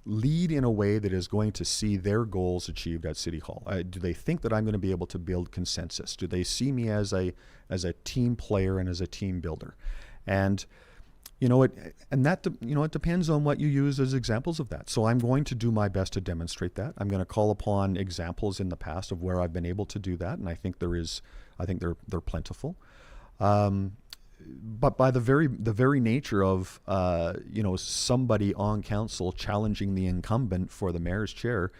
lead in a way that is going to see their goals achieved at City Hall? Do they think that I'm going to be able to build consensus? Do they see me as a team player and as a team builder? And it depends on what you use as examples of that. So I'm going to do my best to demonstrate that. I'm going to call upon examples in the past of where I've been able to do that, and I think they're plentiful. But by the very nature of somebody on council challenging the incumbent for the mayor's chair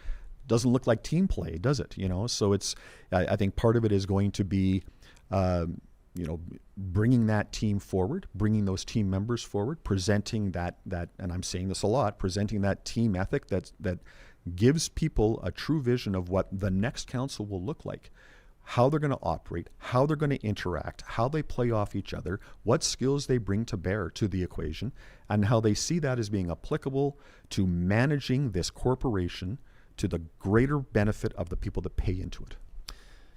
doesn't look like team play, does it? So I think part of it is going to be bringing that team forward, bringing those team members forward, presenting that, and I'm saying this a lot, presenting that team ethic that gives people a true vision of what the next council will look like, how they're going to operate, how they're going to interact, how they play off each other, what skills they bring to bear to the equation, and how they see that as being applicable to managing this corporation to the greater benefit of the people that pay into it.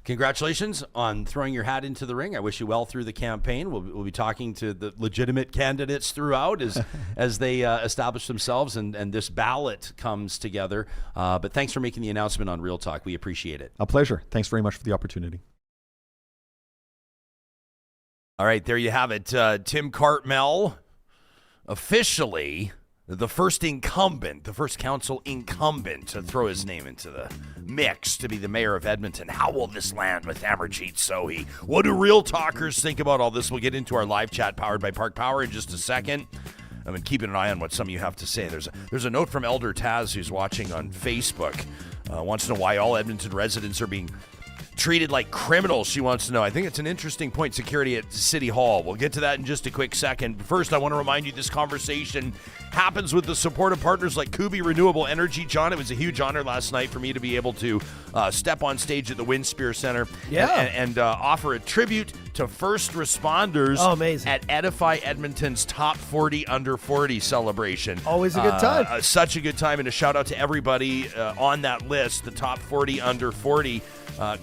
Congratulations on throwing your hat into the ring. I wish you well through the campaign. We'll be talking to the legitimate candidates throughout as they establish themselves and this ballot comes together. But thanks for making the announcement on Real Talk. We appreciate it. A pleasure. Thanks very much for the opportunity. All right, there you have it. Tim Cartmell, officially the first council incumbent to throw his name into the mix to be the mayor of Edmonton. How will this land with Amarjeet Sohi? What do Real Talkers think about all this? We'll get into our live chat powered by Park Power in just a second. I've been keeping an eye on what some of you have to say. There's a note from Elder Taz who's watching on Facebook. Wants to know why all Edmonton residents are being treated like criminals, she wants to know. I think it's an interesting point, security at City Hall. We'll get to that in just a quick second. First, I want to remind you this conversation happens with the support of partners like Kubi Renewable Energy. John, it was a huge honor last night for me to be able to step on stage at the Windspear Center and offer a tribute to first responders at Edify Edmonton's Top 40 Under 40 celebration. Always a good time. Such a good time, and a shout out to everybody on that list, the Top 40 Under 40.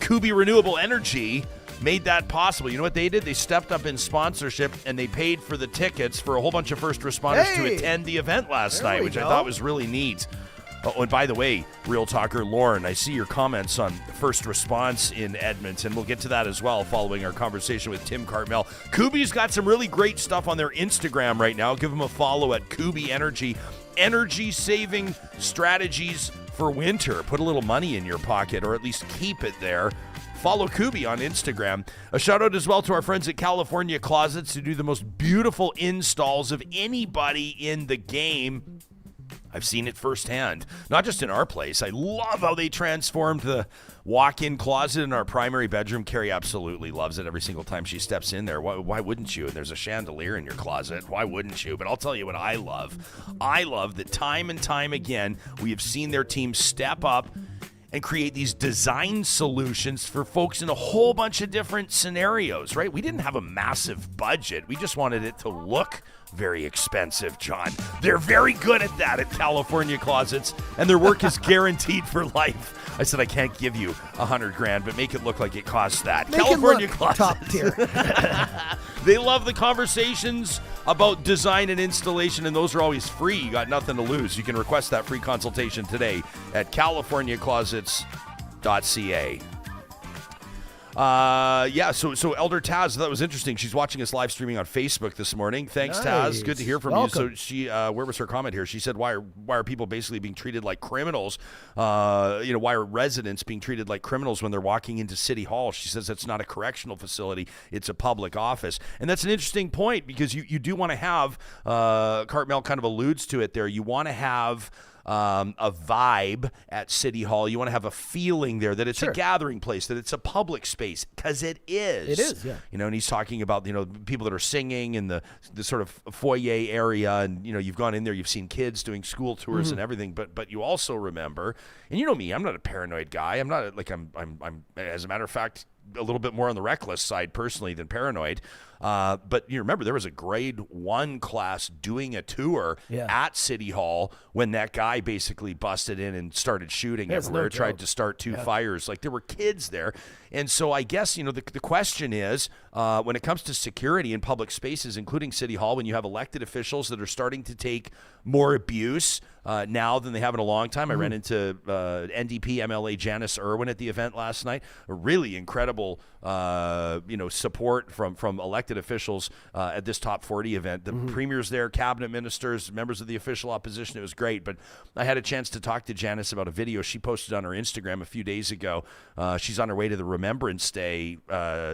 Kubi Renewable Energy made that possible. You know what they did? They stepped up in sponsorship, and they paid for the tickets for a whole bunch of first responders to attend the event last night, which I thought was really neat. Oh, and by the way, Real Talker Lauren, I see your comments on first response in Edmonton. We'll get to that as well following our conversation with Tim Cartmell. Kubi's got some really great stuff on their Instagram right now. Give them a follow at Kubi Energy. Energy-saving strategies for winter. Put a little money in your pocket, or at least keep it there. Follow Kubi on Instagram. A shout out as well to our friends at California Closets, who do the most beautiful installs of anybody in the game. I've seen it firsthand, not just in our place. I love how they transformed the walk-in closet in our primary bedroom. Carrie absolutely loves it every single time she steps in there. Why wouldn't you? And there's a chandelier in your closet. Why wouldn't you? But I'll tell you what I love. I love that time and time again, we have seen their team step up and create these design solutions for folks in a whole bunch of different scenarios, right? We didn't have a massive budget. We just wanted it to look very expensive, John. They're very good at that at California Closets, and their work is guaranteed for life. I said I can't give you $100,000, but make it look like it costs that. Make California it look Closets. top tier. They love the conversations about design and installation, and those are always free. You got nothing to lose. You can request that free consultation today at californiaclosets.ca. So Elder Taz, that was interesting. She's watching us live streaming on Facebook this morning. Thanks, Taz. Good to hear from you. So she, where was her comment here? She said, why are people basically being treated like criminals? Why are residents being treated like criminals when they're walking into City Hall? She says it's not a correctional facility. It's a public office. And that's an interesting point, because you do want to have, Cartmell kind of alludes to it there, you want to have a vibe at City Hall. You want to have a feeling there that it's a gathering place, that it's a public space, because it is. It is, yeah. And he's talking about, people that are singing in the sort of foyer area, and, you've gone in there, you've seen kids doing school tours and everything, but you also remember, and you know me, I'm not a paranoid guy. I'm not I'm as a matter of fact, a little bit more on the reckless side personally than paranoid. But you remember there was a grade 1 class doing a tour at City Hall when that guy basically busted in and started shooting everywhere, tried to start 2 fires. Like, there were kids there. And so I guess, the question is, when it comes to security in public spaces, including City Hall, when you have elected officials that are starting to take more abuse now than they have in a long time. I ran into NDP MLA Janice Irwin at the event last night. A really incredible, support from elected officials at this Top 40 event. The premier's there, cabinet ministers, members of the official opposition. It was great. But I had a chance to talk to Janice about a video she posted on her Instagram a few days ago. She's on her way to the Remembrance Day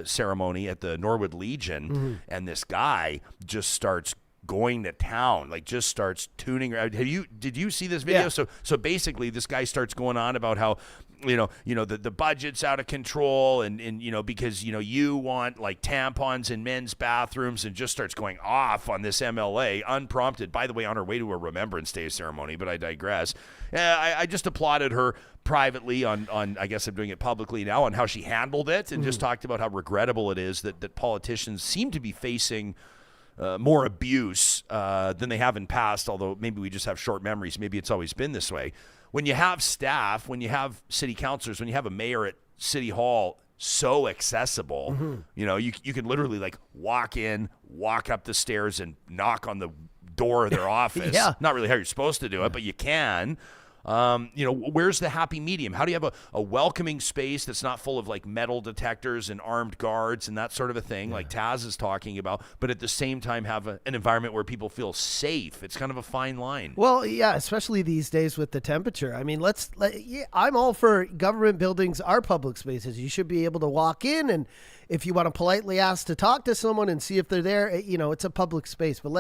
ceremony at the Norwood Legion, and this guy just starts going to town, like just starts tuning. Did you see this video? Yeah. So basically this guy starts going on about how the budget's out of control, and because you want like tampons in men's bathrooms, and just starts going off on this MLA unprompted, by the way, on her way to a Remembrance Day ceremony. But I digress. I just applauded her privately on I guess I'm doing it publicly now, on how she handled it, and just talked about how regrettable it is that politicians seem to be facing more abuse than they have in past, although maybe we just have short memories. Maybe it's always been this way. When you have staff, when you have city councilors, when you have a mayor at City Hall so accessible, you can literally like walk in, walk up the stairs, and knock on the door of their office. Not really how you're supposed to do it, but you can. Where's the happy medium? How do you have a welcoming space that's not full of like metal detectors and armed guards and that sort of a thing, like Taz is talking about, but at the same time have an environment where people feel safe? It's kind of a fine line. Well, yeah, especially these days with the temperature. I mean, I'm all for government buildings are public spaces. You should be able to walk in, and if you want to politely ask to talk to someone and see if they're there, it's a public space. But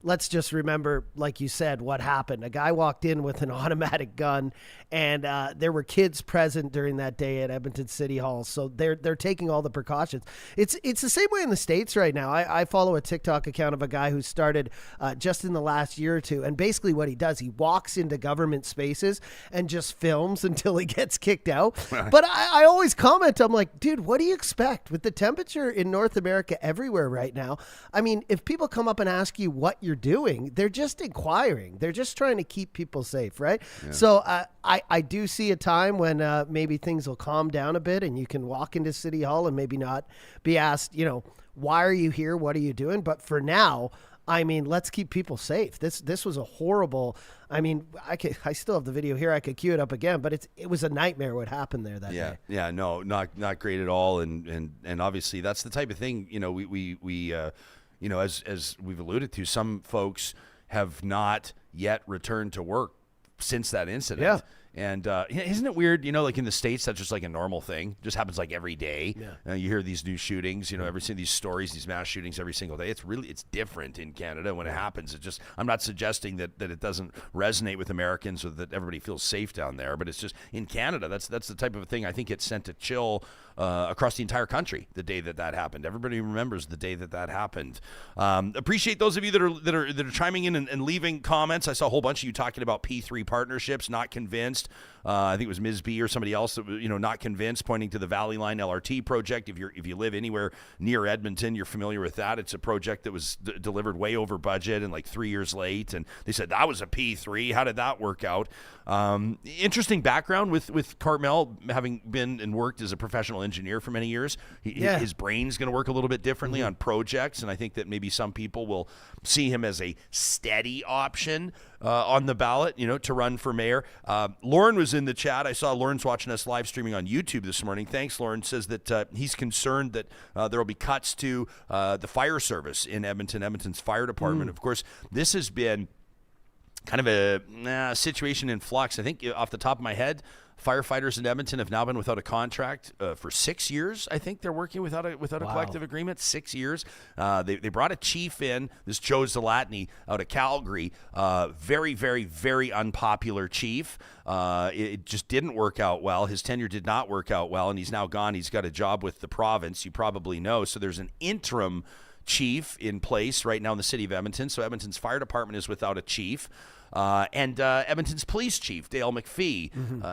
let's just remember, like you said, what happened. A guy walked in with an automatic gun, and there were kids present during that day at Edmonton City Hall. So they're taking all the precautions. It's the same way in the States right now. I follow a TikTok account of a guy who started just in the last year or two. And basically what he does, he walks into government spaces and just films until he gets kicked out. But I always comment, I'm like, dude, what do you expect with the temperature in North America everywhere right now? I mean, if people come up and ask you what you're doing, they're just inquiring. They're just trying to keep people safe, right? Yeah. So I do see a time when maybe things will calm down a bit and you can walk into City Hall and maybe not be asked, why are you here? What are you doing? But for now, I mean, let's keep people safe. This was a horrible. I mean, I still have the video here. I could cue it up again, but it was a nightmare what happened there that day. Yeah, no, not great at all. And obviously that's the type of thing, we as we've alluded to, some folks have not yet returned to work since that incident. Yeah. And isn't it weird, like in the States, that's just like a normal thing. Just happens like every day. Yeah. You hear these new shootings, these stories, these mass shootings every single day. It's different in Canada when it happens. I'm not suggesting that it doesn't resonate with Americans or that everybody feels safe down there, but it's just in Canada, that's the type of thing I think it sent a chill across the entire country the day that happened. Everybody remembers the day that happened. Appreciate those of you that are chiming in and leaving comments. I saw a whole bunch of you talking about P3 partnerships, not convinced. I think it was Ms. B or somebody else that not convinced, pointing to the Valley Line LRT project. If you live anywhere near Edmonton, you're familiar with that. It's a project that was delivered way over budget and like 3 years late. And they said that was a P3. How did that work out? Interesting background with Cartmell, having been and worked as a professional engineer for many years. His brain's going to work a little bit differently on projects, and I think that maybe some people will see him as a steady option on the ballot, to run for mayor. Lauren was in the chat. I saw Lauren's watching us live streaming on YouTube this morning. Thanks, Lauren. Says that he's concerned that there will be cuts to the fire service in Edmonton's fire department. Of course, this has been kind of a situation in flux. I think off the top of my head, firefighters in Edmonton have now been without a contract for 6 years. I think they're working without a collective agreement. 6 years. They brought a chief in, this Joe Zalatny out of Calgary. Very, very, very unpopular chief. It just didn't work out well. His tenure did not work out well, and he's now gone. He's got a job with the province. You probably know. So there's an interim chief in place right now in the city of Edmonton. So Edmonton's fire department is without a chief. And Edmonton's police chief, Dale McPhee,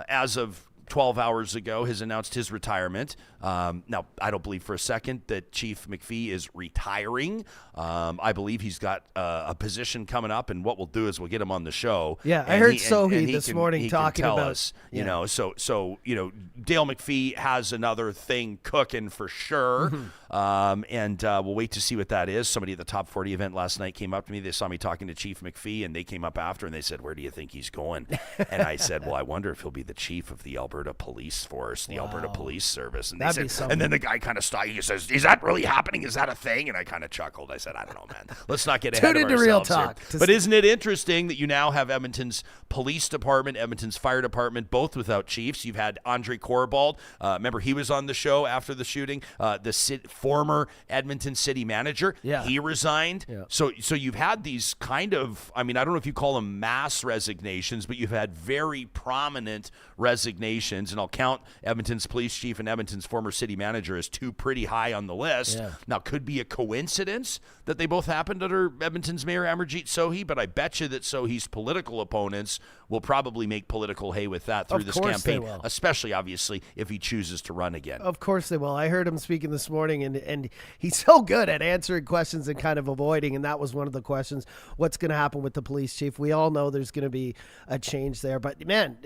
as of 12 hours ago, has announced his retirement. Now, I don't believe for a second that Chief McPhee is retiring. I believe he's got a position coming up, and what we'll do is we'll get him on the show. Yeah, I heard Sohi this morning talking about us, so Dale McPhee has another thing cooking for sure. And we'll wait to see what that is. Somebody at the Top 40 event last night came up to me. They saw me talking to Chief McPhee, and they came up after, and they said, "Where do you think he's going?" And I said, "Well, I wonder if he'll be the chief of the Alberta Police Force, the Alberta Police Service." And they said, and then the guy kind of stopped. He says, "Is that really happening? Is that a thing?" And I kind of chuckled. I said, "I don't know, man. Let's not get ahead of ourselves real talk here." But isn't it interesting that you now have Edmonton's police department, Edmonton's fire department, both without chiefs? You've had Andre Corbould. Remember, he was on the show after the shooting. The former Edmonton city manager, he resigned. Yeah. So you've had these kind of, I don't know if you call them mass resignations, but you've had very prominent resignations, and I'll count Edmonton's police chief and Edmonton's former city manager as two pretty high on the list. Yeah. Now, could be a coincidence that they both happened under Edmonton's mayor Amarjeet Sohi, but I bet you that Sohi's political opponents will probably make political hay with that through this campaign, especially, obviously, if he chooses to run again. Of course they will. I heard him speaking this morning, and he's so good at answering questions and kind of avoiding, and that was one of the questions, what's going to happen with the police chief? We all know there's going to be a change there, but man,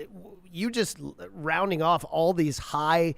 you just rounding off all these high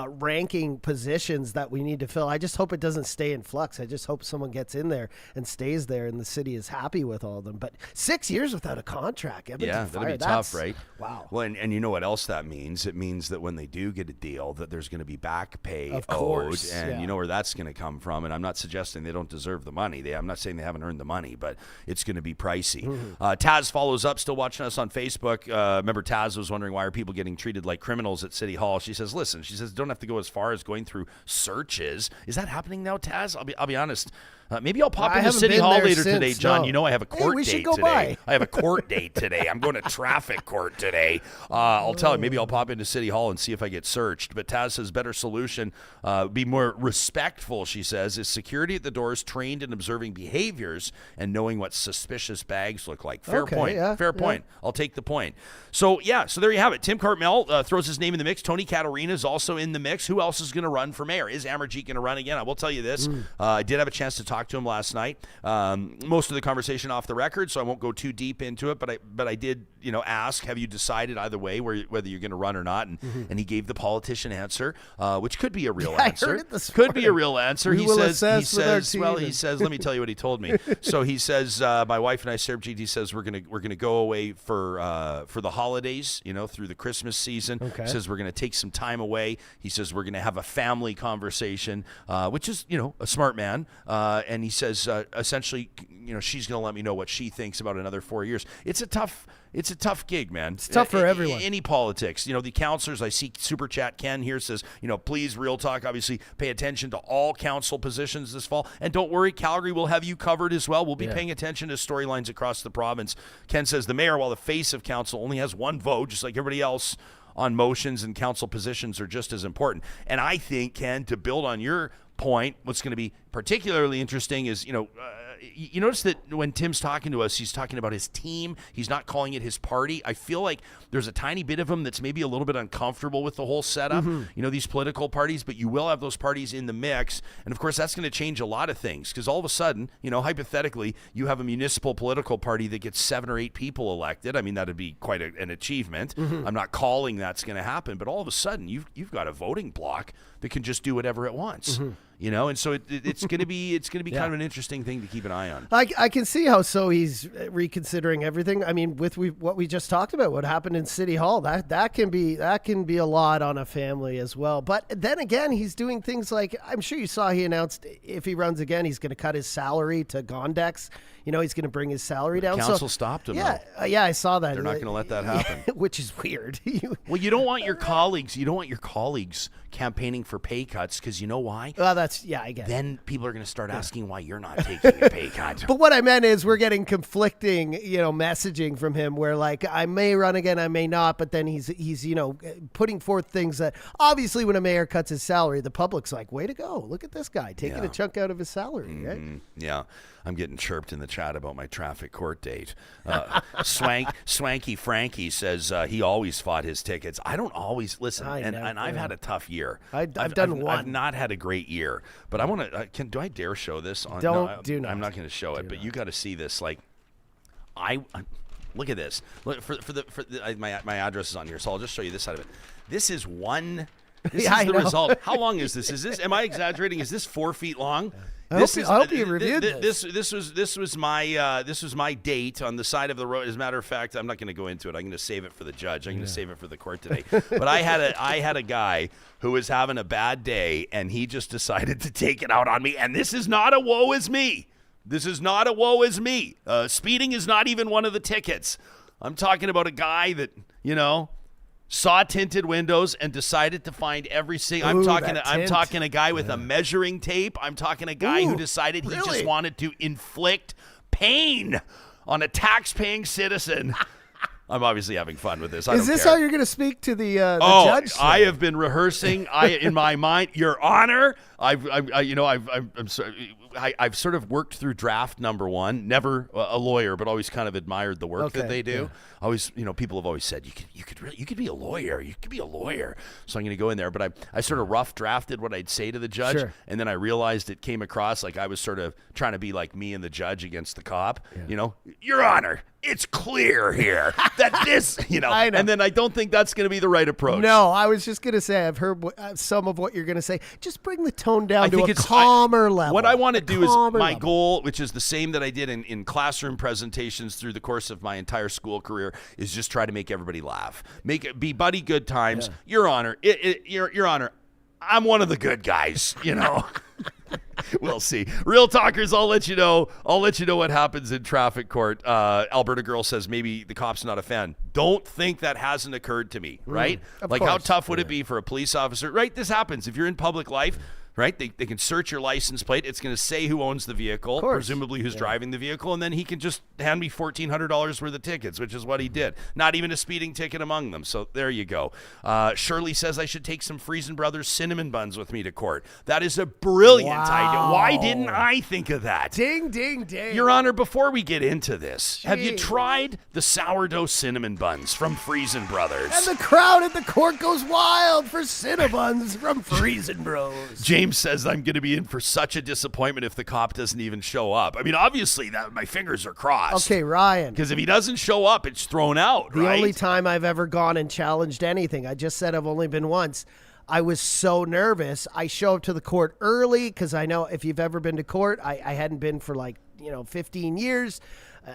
ranking positions that we need to fill. I just hope it doesn't stay in flux. I just hope someone gets in there and stays there and the city is happy with all of them. But 6 years without a contract. Yeah, that'd to be tough, right? Wow. Well, and you know what else that means? It means that when they do get a deal, that there's going to be back pay Of course, owed, and yeah. you know where that's going to come from. And I'm not suggesting they don't deserve the money. I'm not saying they haven't earned the money, but it's going to be pricey. Taz follows up, still watching us on Facebook. Remember, Taz was wondering why are people getting treated like criminals at City Hall. She says, listen, don't have to go as far as going through searches. Is that happening now, Taz? I'll be honest. Maybe I'll pop into City Hall later today, John. No. You know I have a court we date should go today. by. I have a court date today. I'm going to traffic court today. I'll tell you, maybe I'll pop into City Hall and see if I get searched. But Taz says better solution, be more respectful, she says, is security at the doors, trained in observing behaviors and knowing what suspicious bags look like. Fair point. Yeah, Fair point. I'll take the point. So, so there you have it. Tim Cartmell throws his name in the mix. Tony Catarina is also in the mix. Who else is going to run for mayor? Is Amarjeet going to run again? I will tell you this. I did have a chance to talk to him last night. Most of the conversation off the record, so I won't go too deep into it, but I did, ask, have you decided either way whether you're going to run or not? And he gave the politician answer, which could be a real answer. I heard it this Could be a real answer. He says, let me tell you what he told me. So he says, my wife and I, Sarabjit, he says we're gonna go away for the holidays, through the Christmas season. Okay. He says we're gonna take some time away. He says we're gonna have a family conversation, which is a smart man. And he says essentially, she's gonna let me know what she thinks about another 4 years. It's a tough gig, man. It's tough for everyone. Any politics. The councillors, I see Super Chat Ken here says, please, Real Talk, obviously pay attention to all council positions this fall. And don't worry, Calgary will have you covered as well. We'll be paying attention to storylines across the province. Ken says the mayor, while the face of council, only has one vote, just like everybody else on motions, and council positions are just as important. And I think, Ken, to build on your point, what's going to be particularly interesting is, you notice that when Tim's talking to us, he's talking about his team. He's not calling it his party. I feel like there's a tiny bit of him that's maybe a little bit uncomfortable with the whole setup, these political parties, but you will have those parties in the mix. And of course, that's going to change a lot of things because all of a sudden, hypothetically, you have a municipal political party that gets 7 or 8 people elected. I mean, that'd be quite an achievement. I'm not calling that's going to happen, but all of a sudden, you've got a voting bloc that can just do whatever it wants. And so it's going to be kind of an interesting thing to keep an eye on. I can see how he's reconsidering everything. I mean, with what we just talked about, what happened in City Hall, that can be a lot on a family as well. But then again, he's doing things like, I'm sure you saw he announced if he runs again, he's going to cut his salary to Gondex. He's going to bring his salary down. Council stopped him. Yeah, I saw that. They're not going to let that happen. Which is weird. Well, you don't want your colleagues campaigning for pay cuts because you know why? Well, I get it. Then people are going to start asking why you're not taking a pay cut. But what I meant is we're getting conflicting, messaging from him where like I may run again, I may not, but then he's putting forth things that obviously when a mayor cuts his salary, the public's like, way to go. Look at this guy taking a chunk out of his salary, right? Yeah. I'm getting chirped in the chat about my traffic court date. Swanky Frankie says he always fought his tickets. I don't always listen, and I've had a tough year. I've done one. I've not had a great year, but I want to. Do I dare show this? On, do not. I'm not going to show it, but you got to see this. Like, I look at this. Look my address is on here, so I'll just show you this side of it. This is one. This is the result. How long is this? Am I exaggerating? Is this 4 feet long? I hope you reviewed this. This was my date on the side of the road. As a matter of fact, I'm not going to go into it. I'm going to save it for the judge. I'm going to save it for the court today. But I had a guy who was having a bad day, and he just decided to take it out on me. And this is not a woe is me. This is not a woe is me. Speeding is not even one of the tickets. I'm talking about a guy that saw tinted windows and decided to find every single. I'm talking a guy with a measuring tape. I'm talking a guy who decided he just wanted to inflict pain on a tax-paying citizen. I'm obviously having fun with this. Is this how you're going to speak to the judge? I have been rehearsing. In my mind, Your Honor. I've sort of worked through draft number 1. Never a lawyer, but always kind of admired the work that they do. Yeah. Always, people have always said you could be a lawyer. You could be a lawyer. So I'm going to go in there, but I sort of rough drafted what I'd say to the judge, and then I realized it came across like I was sort of trying to be like me and the judge against the cop. Yeah. Your Honor, it's clear here that this, I know. And then I don't think that's going to be the right approach. No, I was just going to say I've heard some of what you're going to say. Just bring the tone down to a calmer level. What I want to do is my goal, which is the same that I did in classroom presentations through the course of my entire school career, is just try to make everybody laugh. Make it be buddy good times. Your Honor, Your Honor, I'm one of the good guys, you know. We'll see. Real talkers, I'll let you know. I'll let you know what happens in traffic court. Alberta girl says maybe the cop's not a fan. Don't think that hasn't occurred to me, right? Like, how tough would it be for a police officer? Right? This happens. If you're in public life, right? They can search your license plate. It's going to say who owns the vehicle, presumably who's driving the vehicle, and then he can just hand me $1,400 worth of tickets, which is what he did. Not even a speeding ticket among them. So there you go. Shirley says I should take some Friesen Brothers cinnamon buns with me to court. That is a brilliant idea. Why didn't I think of that? Ding, ding, ding. Your Honor, before we get into this, have you tried the sourdough cinnamon buns from Friesen Brothers? And the crowd at the court goes wild for Cinnabuns from Friesen Bros. James says I'm going to be in for such a disappointment if the cop doesn't even show up. I mean, obviously, that my fingers are crossed. Okay, Ryan. Because if he doesn't show up, it's thrown out, The only time I've ever gone and challenged anything, I just said I've only been once. I was so nervous. I show up to the court early because I know if you've ever been to court, I hadn't been for 15 years.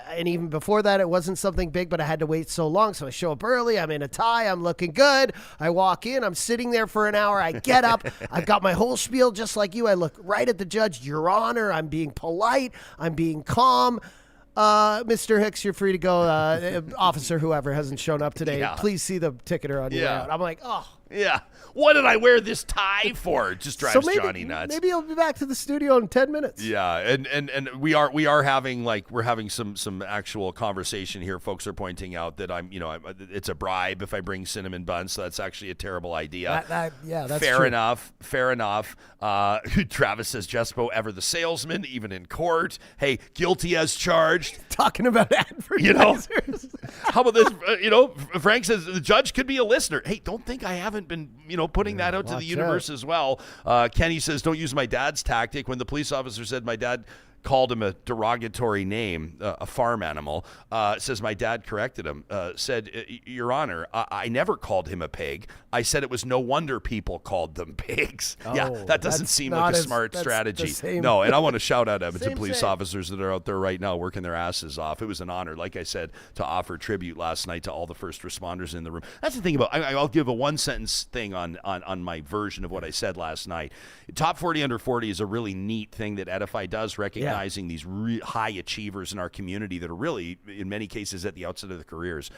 And even before that, it wasn't something big, but I had to wait so long. So I show up early. I'm in a tie. I'm looking good. I walk in. I'm sitting there for an hour. I get up. I've got my whole spiel just like you. I look right at the judge. Your Honor, I'm being polite. I'm being calm. Mr. Hicks, you're free to go. Officer, whoever hasn't shown up today, please see the ticketer on your way out. I'm like, oh. Yeah. What did I wear this tie for? It just drives Johnny nuts. Maybe he'll be back to the studio in 10 minutes. Yeah, and we are having we're having some actual conversation here. Folks are pointing out that it's a bribe if I bring cinnamon buns, so that's actually a terrible idea. That's fair true. enough. Travis says Jespo ever the salesman, even in court. Hey, guilty as charged. Talking about advertisers. How about this? Frank says the judge could be a listener. Hey, don't think I haven't been putting that out to the universe as well. Kenny says don't use my dad's tactic. When the police officer said my dad called him a derogatory name, a farm animal, says my dad corrected him, said, Your Honor, I never called him a pig. I said it was no wonder people called them pigs. That doesn't seem like a smart strategy. No, and I want to shout out Edmonton police officers that are out there right now working their asses off. It was an honor, like I said, to offer tribute last night to all the first responders in the room. That's the thing about, I'll give a one-sentence thing on my version of what I said last night. Top 40 under 40 is a really neat thing that Edify does, recognizing these high achievers in our community that are really, in many cases, at the outset of their careers.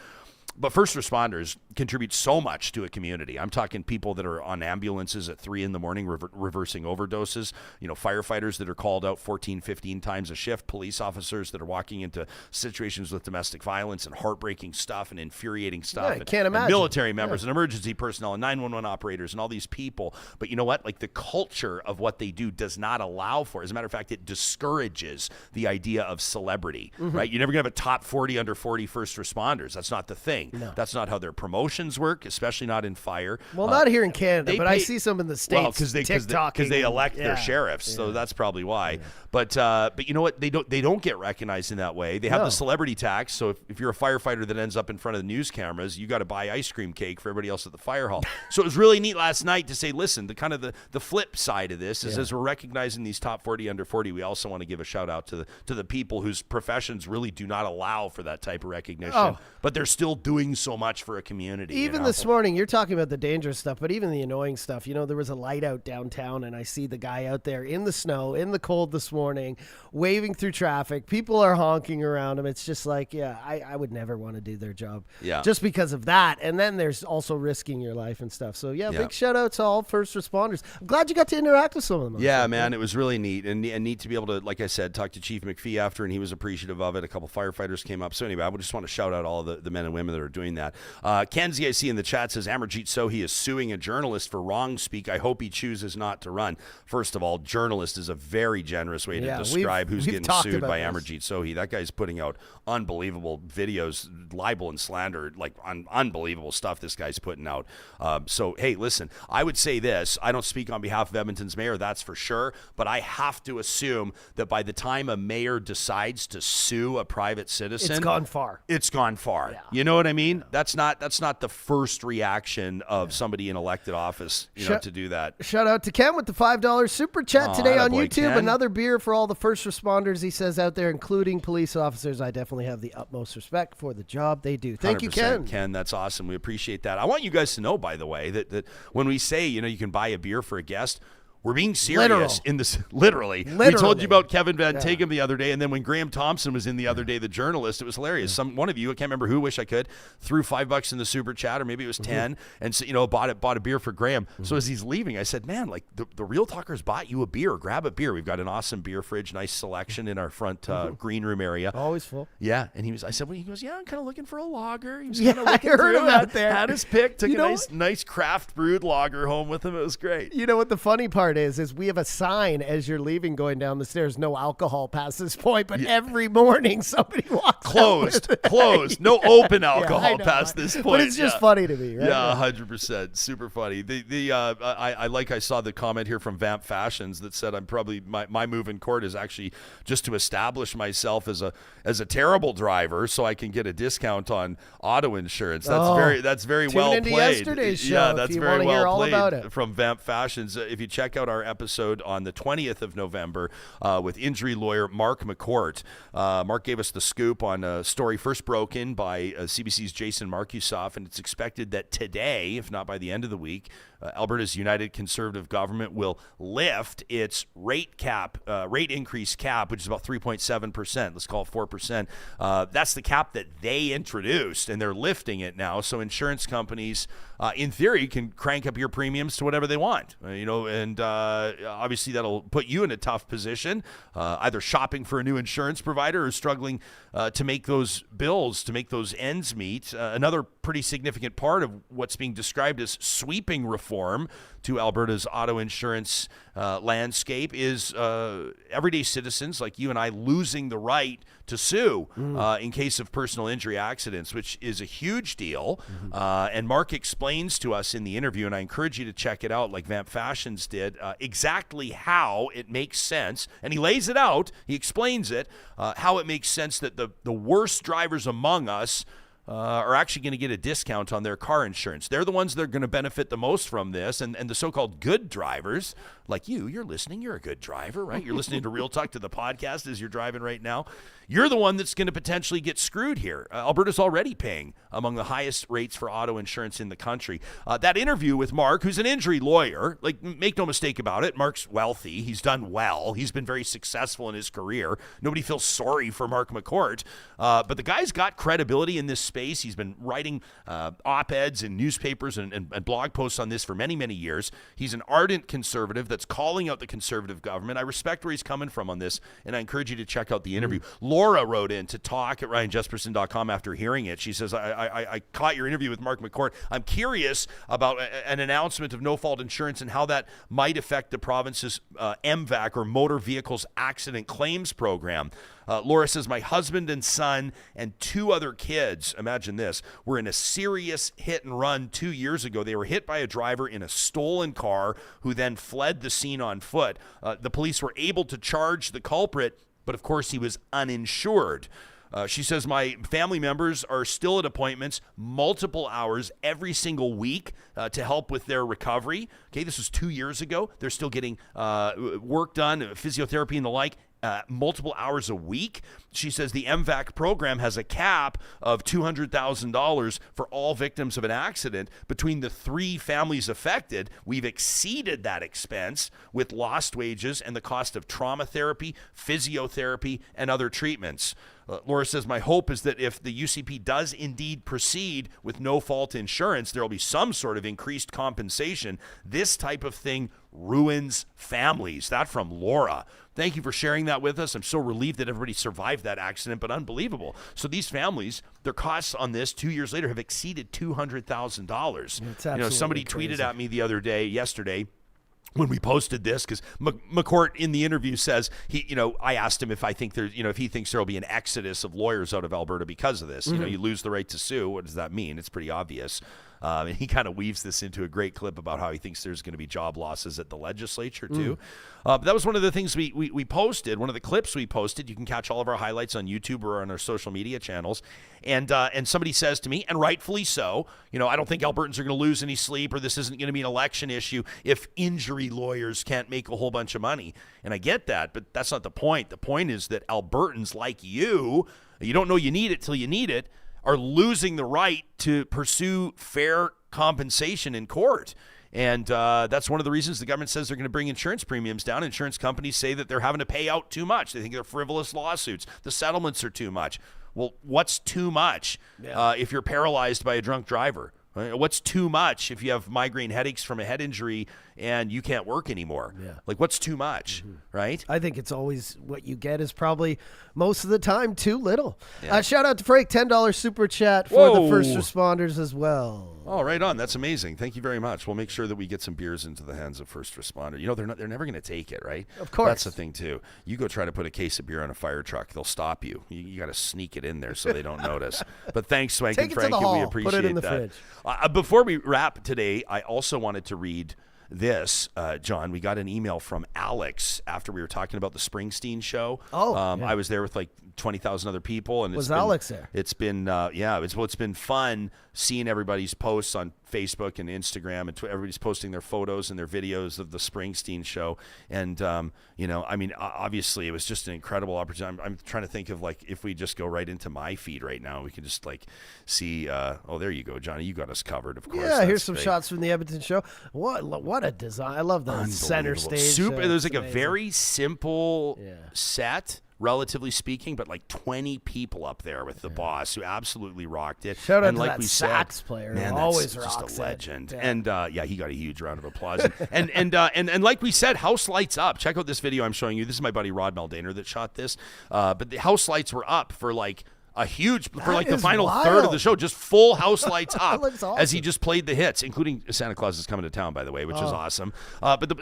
But first responders contribute so much to a community. I'm talking people that are on ambulances at 3 a.m. reversing overdoses, firefighters that are called out 14, 15 times a shift, police officers that are walking into situations with domestic violence and heartbreaking stuff and infuriating stuff. I can't imagine. And military members and emergency personnel and 911 operators and all these people. But you know what? The culture of what they do does not allow for. As a matter of fact, it discourages the idea of celebrity, right? You're never going to have a top 40 under 40 first responders. That's not the thing. No. That's not how their promotions work, especially not in fire. Well, not here in Canada, but I see some in the States. Well, because they elect their sheriffs, so that's probably why. Yeah. But you know what? They don't get recognized in that way. They have the celebrity tax. So if you're a firefighter that ends up in front of the news cameras, you got to buy ice cream cake for everybody else at the fire hall. So it was really neat last night to say, listen, the flip side of this is as we're recognizing these top 40 under 40, we also want to give a shout out to the people whose professions really do not allow for that type of recognition, but they're still doing so much for a community. Even this morning, you're talking about the dangerous stuff, but even the annoying stuff. There was a light out downtown, and I see the guy out there in the snow, in the cold this morning, waving through traffic. People are honking around him. It's just I would never want to do their job. Yeah. Just because of that. And then there's also risking your life and stuff. So, big shout out to all first responders. I'm glad you got to interact with some of them. Yeah, man, it was really neat. And neat to be able to, like I said, talk to Chief McPhee after, and he was appreciative of it. A couple firefighters came up. So anyway, I would just want to shout out all of the men and women that are doing that. Kenzie, I see in the chat, says Amarjeet Sohi is suing a journalist for wrong speak. I hope he chooses not to run. First of all, journalist is a very generous way to describe who's getting sued by Amarjeet Sohi. That guy's putting out unbelievable videos, libel and slander, unbelievable stuff this guy's putting out. So, hey, listen, I would say this. I don't speak on behalf of Edmonton's mayor, that's for sure, but I have to assume that by the time a mayor decides to sue a private citizen, it's gone far. It's gone far. Yeah. You know what what I mean? That's not the first reaction of somebody in elected office, to do that. Shout out to Ken with the $5 super chat today on YouTube. Ken. Another beer for all the first responders, he says, out there, including police officers. I definitely have the utmost respect for the job they do. Thank you, Ken. Ken, that's awesome. We appreciate that. I want you guys to know, by the way, that when we say, you can buy a beer for a guest, we're being serious in this. Literally. We told you about Kevin Van Tighem the other day, and then when Graham Thompson was in the other day, the journalist, it was hilarious. One of you, I can't remember who, wish I could, threw $5 in the super chat, or maybe it was 10, and so, bought a beer for Graham. So as he's leaving, I said, man, like the Real Talkers bought you a beer. Grab a beer. We've got an awesome beer fridge, nice selection in our front green room area. Always full. Yeah, and I said, well, he goes, yeah, I'm kind of looking for a lager. He was kind of looking I heard through, about that. Had his pick, took a nice craft brewed lager home with him. It was great. You know what the funny part is we have a sign as you're leaving going down the stairs, no alcohol past this point, but every morning somebody walks closed, no open alcohol past this point. But it's just funny to me, right? Yeah, 100%, super funny. I saw the comment here from Vamp Fashions that said I'm probably my move in court is actually just to establish myself as a terrible driver so I can get a discount on auto insurance. That's very well played. Tune into yesterday's show. Yeah, that's if you very want to well hear all played about it. from Vamp Fashions. If you check out our episode on the 20th of November with injury lawyer Mark McCourt. Mark gave us the scoop on a story first broken by CBC's Jason Markusoff, and it's expected that today, if not by the end of the week, Alberta's United Conservative government will lift its rate increase cap, which is about 3.7%. Let's call it 4%. That's the cap that they introduced, and they're lifting it now. So insurance companies, in theory, can crank up your premiums to whatever they want. And obviously that'll put you in a tough position, either shopping for a new insurance provider or struggling to make those bills, to make those ends meet. Another pretty significant part of what's being described as sweeping reform to Alberta's auto insurance landscape is everyday citizens like you and I losing the right to sue in case of personal injury accidents, which is a huge deal. And Mark explains to us in the interview, and I encourage you to check it out like Vamp Fashions did, exactly how it makes sense. And he lays it out, he explains it, how it makes sense that the worst drivers among us are actually going to get a discount on their car insurance. They're the ones that are going to benefit the most from this. And the so-called good drivers, like you're listening, you're a good driver, right? You're listening to Real Talk, to the podcast as you're driving right now. You're the one that's going to potentially get screwed here. Alberta's already paying among the highest rates for auto insurance in the country. That interview with Mark, who's an injury lawyer, like, make no mistake about it, Mark's wealthy. He's done well. He's been very successful in his career. Nobody feels sorry for Mark McCourt. But the guy's got credibility in this space. He's been writing op-eds in newspapers and blog posts on this for many, many years. He's an ardent conservative that's calling out the conservative government. I respect where he's coming from on this, and I encourage you to check out the interview. Laura wrote in to talk at RyanJesperson.com after hearing it. She says, I caught your interview with Mark McCourt. I'm curious about an announcement of no-fault insurance and how that might affect the province's MVAC, or Motor Vehicles Accident Claims Program. Laura says, my husband and son and 2 other kids, imagine this, were in a serious hit and run 2 years ago. They were hit by a driver in a stolen car who then fled the scene on foot. The police were able to charge the culprit, but of course he was uninsured. She says, my family members are still at appointments multiple hours every single week to help with their recovery. Okay, this was 2 years ago. They're still getting work done, physiotherapy and the like, multiple hours a week. She says the MVAC program has a cap of $200,000 for all victims of an accident. Between the 3 families affected, we've exceeded that expense with lost wages and the cost of trauma therapy, physiotherapy, and other treatments. Laura says, my hope is that if the UCP does indeed proceed with no-fault insurance, there will be some sort of increased compensation. This type of thing ruins families. That from Laura. Thank you for sharing that with us. I'm so relieved that everybody survived that accident, but unbelievable. So these families, their costs on this 2 years later have exceeded $200,000. Somebody tweeted at me yesterday, when we posted this, because McCourt in the interview says I asked him if I think if he thinks there will be an exodus of lawyers out of Alberta because of this. You lose the right to sue. What does that mean? It's pretty obvious. And he kind of weaves this into a great clip about how he thinks there's going to be job losses at the legislature, too. But that was one of the things we posted, one of the clips we posted. You can catch all of our highlights on YouTube or on our social media channels. And somebody says to me, and rightfully so, I don't think Albertans are going to lose any sleep, or this isn't going to be an election issue if injury lawyers can't make a whole bunch of money. And I get that, but that's not the point. The point is that Albertans like you don't know you need it till you need it, are losing the right to pursue fair compensation in court. And that's one of the reasons the government says they're going to bring insurance premiums down. Insurance companies say that they're having to pay out too much. They think they're frivolous lawsuits. The settlements are too much. Well, what's too much if you're paralyzed by a drunk driver? What's too much if you have migraine headaches from a head injury and you can't work anymore? Like, what's too much, right? I think it's always what you get is probably most of the time too little. Shout out to Frank, $10 super chat for the first responders as well. Oh, right on. That's amazing. Thank you very much. We'll make sure that we get some beers into the hands of first responders. They're never going to take it, right? Of course. That's the thing, too. You go try to put a case of beer on a fire truck, they'll stop you. You got to sneak it in there so they don't notice. But thanks, Swank and Frankie. We appreciate that. Put it in the fridge. Before we wrap today, I also wanted to read this, John. We got an email from Alex after we were talking about the Springsteen show. I was there with like 20,000 other people, and was Alex there? It's been it's been fun seeing everybody's posts on Facebook and Instagram, and everybody's posting their photos and their videos of the Springsteen show. And obviously it was just an incredible opportunity. I'm trying to think of like if we just go right into my feed right now, we can just like see. There you go, Johnny. You got us covered, of course. Yeah, here's some shots from the Edmonton show. What a design! I love the center stage. There's like amazing. A very simple set, relatively speaking, but like 20 people up there with the boss who absolutely rocked it. Shout out and to like that sax player. Man, always that's just rocks a legend. It. And he got a huge round of applause. and like we said, house lights up. Check out this video I'm showing you. This is my buddy Rod Maldaner that shot this. But the house lights were up for like the final third of the show, just full house lights up awesome. As he just played the hits, including Santa Claus is Coming to Town, by the way, which is awesome.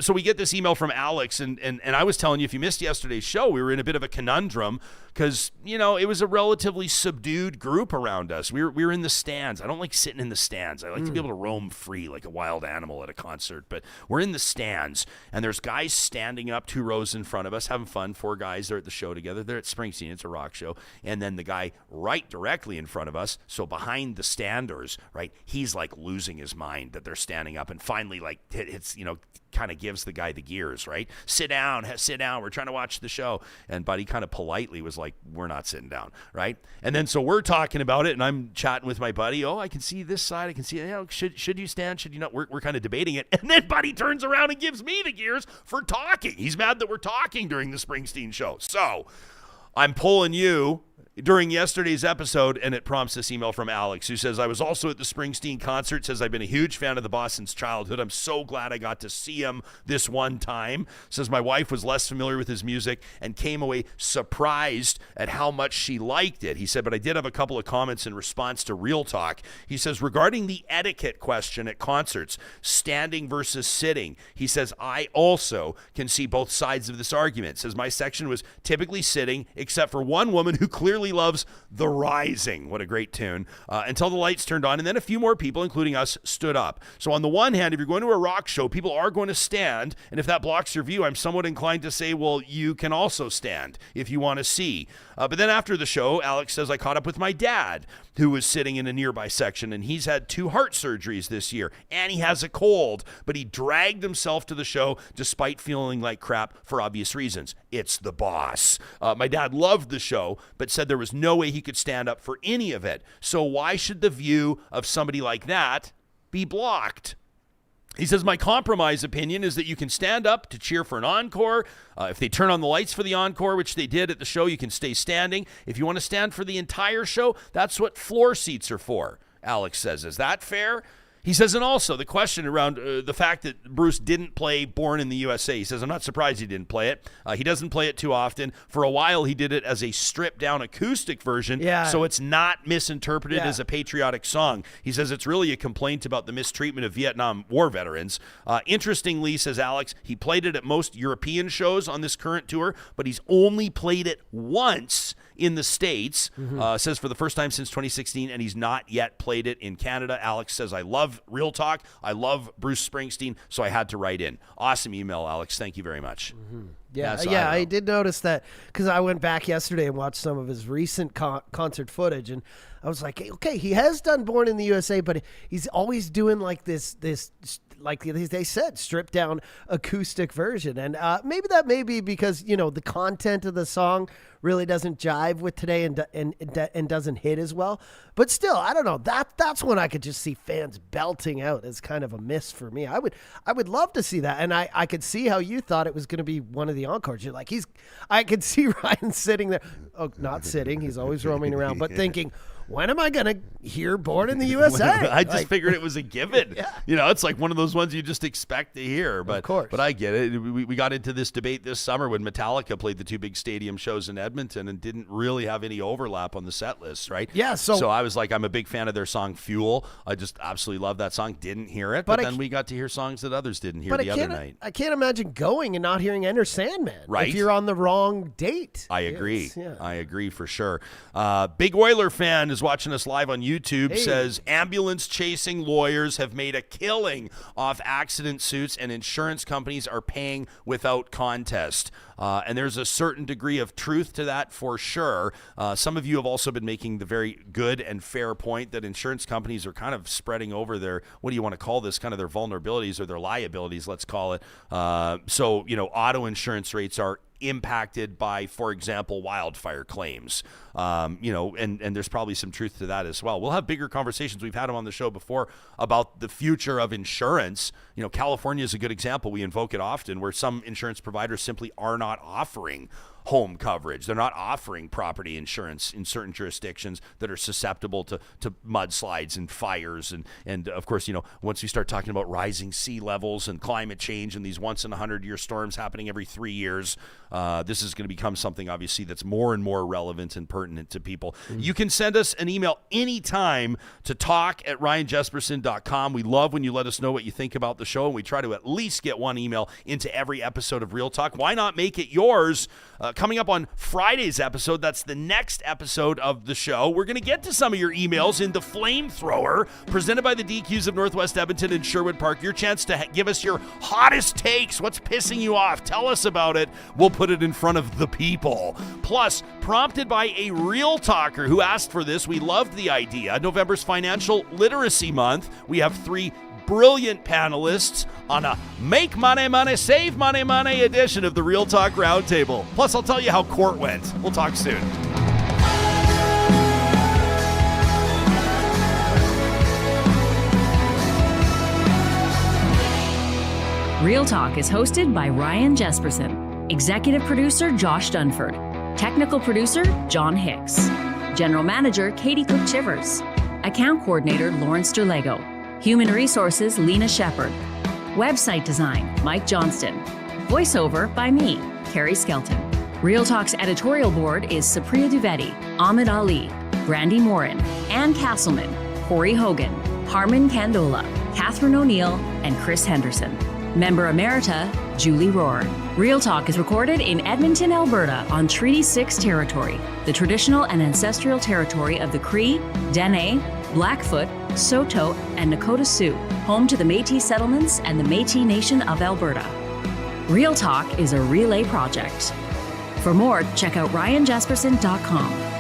So we get this email from Alex, and I was telling you, if you missed yesterday's show, we were in a bit of a conundrum because, it was a relatively subdued group around us. We were in the stands. I don't like sitting in the stands. I like to be able to roam free like a wild animal at a concert, but we're in the stands, and there's guys standing up 2 rows in front of us having fun. 4 guys, they're at the show together. They're at Springsteen. It's a rock show. And then the guy right directly in front of us, so behind the standers, right, he's like losing his mind that they're standing up, and finally like it's kind of gives the guy the gears, right? Sit down, we're trying to watch the show. And Buddy kind of politely was like, we're not sitting down, right? And then so we're talking about it, and I'm chatting with my buddy. I can see this side, I can see, should you stand, should you not? We're kind of debating it, and then Buddy turns around and gives me the gears for talking. He's mad that we're talking during the Springsteen show. So I'm pulling you during yesterday's episode, and it prompts this email from Alex, who says, I was also at the Springsteen concert, says, I've been a huge fan of the boss since childhood. I'm so glad I got to see him this one time. Says, my wife was less familiar with his music and came away surprised at how much she liked it. He said, but I did have a couple of comments in response to Real Talk. He says, regarding the etiquette question at concerts, standing versus sitting, he says, I also can see both sides of this argument. Says, my section was typically sitting, except for one woman who clearly loves The Rising. What a great tune. Until the lights turned on, and then a few more people, including us, stood up. So on the one hand, if you're going to a rock show, people are going to stand, and if that blocks your view, I'm somewhat inclined to say, well, you can also stand if you want to see. But then after the show, Alex says, I caught up with my dad, who was sitting in a nearby section, and he's had 2 heart surgeries this year, and he has a cold, but he dragged himself to the show despite feeling like crap for obvious reasons. It's the boss. My dad loved the show, but said there was no way he could stand up for any of it. So why should the view of somebody like that be blocked? He says, my compromise opinion is that you can stand up to cheer for an encore. If they turn on the lights for the encore, which they did at the show, you can stay standing. If you want to stand for the entire show, that's what floor seats are for, Alex says. Is that fair? He says, and also the question around the fact that Bruce didn't play Born in the USA. He says, I'm not surprised he didn't play it. He doesn't play it too often. For a while, he did it as a stripped-down acoustic version, so it's not misinterpreted as a patriotic song. He says it's really a complaint about the mistreatment of Vietnam War veterans. Interestingly, says Alex, he played it at most European shows on this current tour, but he's only played it once in the States. Says for the first time since 2016, and he's not yet played it in Canada. Alex says, I love Real Talk. I love Bruce Springsteen, so I had to write in. Awesome email, Alex. Thank you very much. Yeah, I did notice that because I went back yesterday and watched some of his recent concert footage, and I was like, okay, he has done Born in the USA, but he's always doing like this like they said, stripped down acoustic version. And maybe that may be because, the content of the song really doesn't jive with today and doesn't hit as well. But still, I don't know. That's when I could just see fans belting out as kind of a miss for me. I would love to see that. And I could see how you thought it was going to be one of the encores. You're like, I could see Ryan sitting there. Oh, not sitting. He's always roaming around, but thinking, when am I going to hear Born in the USA? I just figured it was a given. It's like one of those ones you just expect to hear. But, of course. But I get it. We got into this debate this summer when Metallica played the two big stadium shows in Edmonton and didn't really have any overlap on the set list, right? Yeah. So I was like, I'm a big fan of their song Fuel. I just absolutely love that song. Didn't hear it. But then we got to hear songs that others didn't hear the other night. I can't imagine going and not hearing Enter Sandman. Right. If you're on the wrong date. I agree. I agree for sure. Big Oiler fan is watching us live on YouTube. Says ambulance chasing lawyers have made a killing off accident suits and insurance companies are paying without contest. And there's a certain degree of truth to that for sure. Some of you have also been making the very good and fair point that insurance companies are kind of spreading over their, what do you want to call this, kind of their vulnerabilities or their liabilities, let's call it. So, auto insurance rates are impacted by, for example, wildfire claims, and there's probably some truth to that as well. We'll have bigger conversations. We've had them on the show before about the future of insurance. California is a good example. We invoke it often where some insurance providers simply are not offering home coverage. They're not offering property insurance in certain jurisdictions that are susceptible to mudslides and fires. And of course, once you start talking about rising sea levels and climate change and these once in 100-year storms happening every 3 years, this is going to become something obviously that's more and more relevant and pertinent to people. You can send us an email anytime to talk@ryanjesperson.com. We love when you let us know what you think about the show, and we try to at least get one email into every episode of Real Talk. Why not make it yours? Coming up on Friday's episode, that's the next episode of the show, we're going to get to some of your emails in the Flamethrower, presented by the DQs of Northwest Edmonton and Sherwood Park. Your chance to give us your hottest takes. What's pissing you off? Tell us about it. We'll put it in front of the people. Plus, prompted by a Real Talker who asked for this, we loved the idea. November's Financial Literacy Month. We have 3 brilliant panelists on a Make Money, Money, Save Money, Money edition of the Real Talk Roundtable. Plus, I'll tell you how court went. We'll talk soon. Real Talk is hosted by Ryan Jesperson, executive producer Josh Dunford, technical producer John Hicks, general manager Katie Cook-Chivers, account coordinator Lawrence Derlego, human resources Lena Shepard, website design Mike Johnston, voiceover by me, Carrie Skelton. Real Talk's editorial board is Supriya Dwivedi, Ahmed Ali, Brandy Morin, Ann Castleman, Corey Hogan, Harman Candola, Catherine O'Neill, and Chris Henderson. Member Emerita, Julie Rohr. Real Talk is recorded in Edmonton, Alberta on Treaty 6 territory, the traditional and ancestral territory of the Cree, Dene, Blackfoot, Saulteaux, and Nakota Sioux, home to the Métis settlements and the Métis Nation of Alberta. Real Talk is a relay project. For more, check out ryanjesperson.com.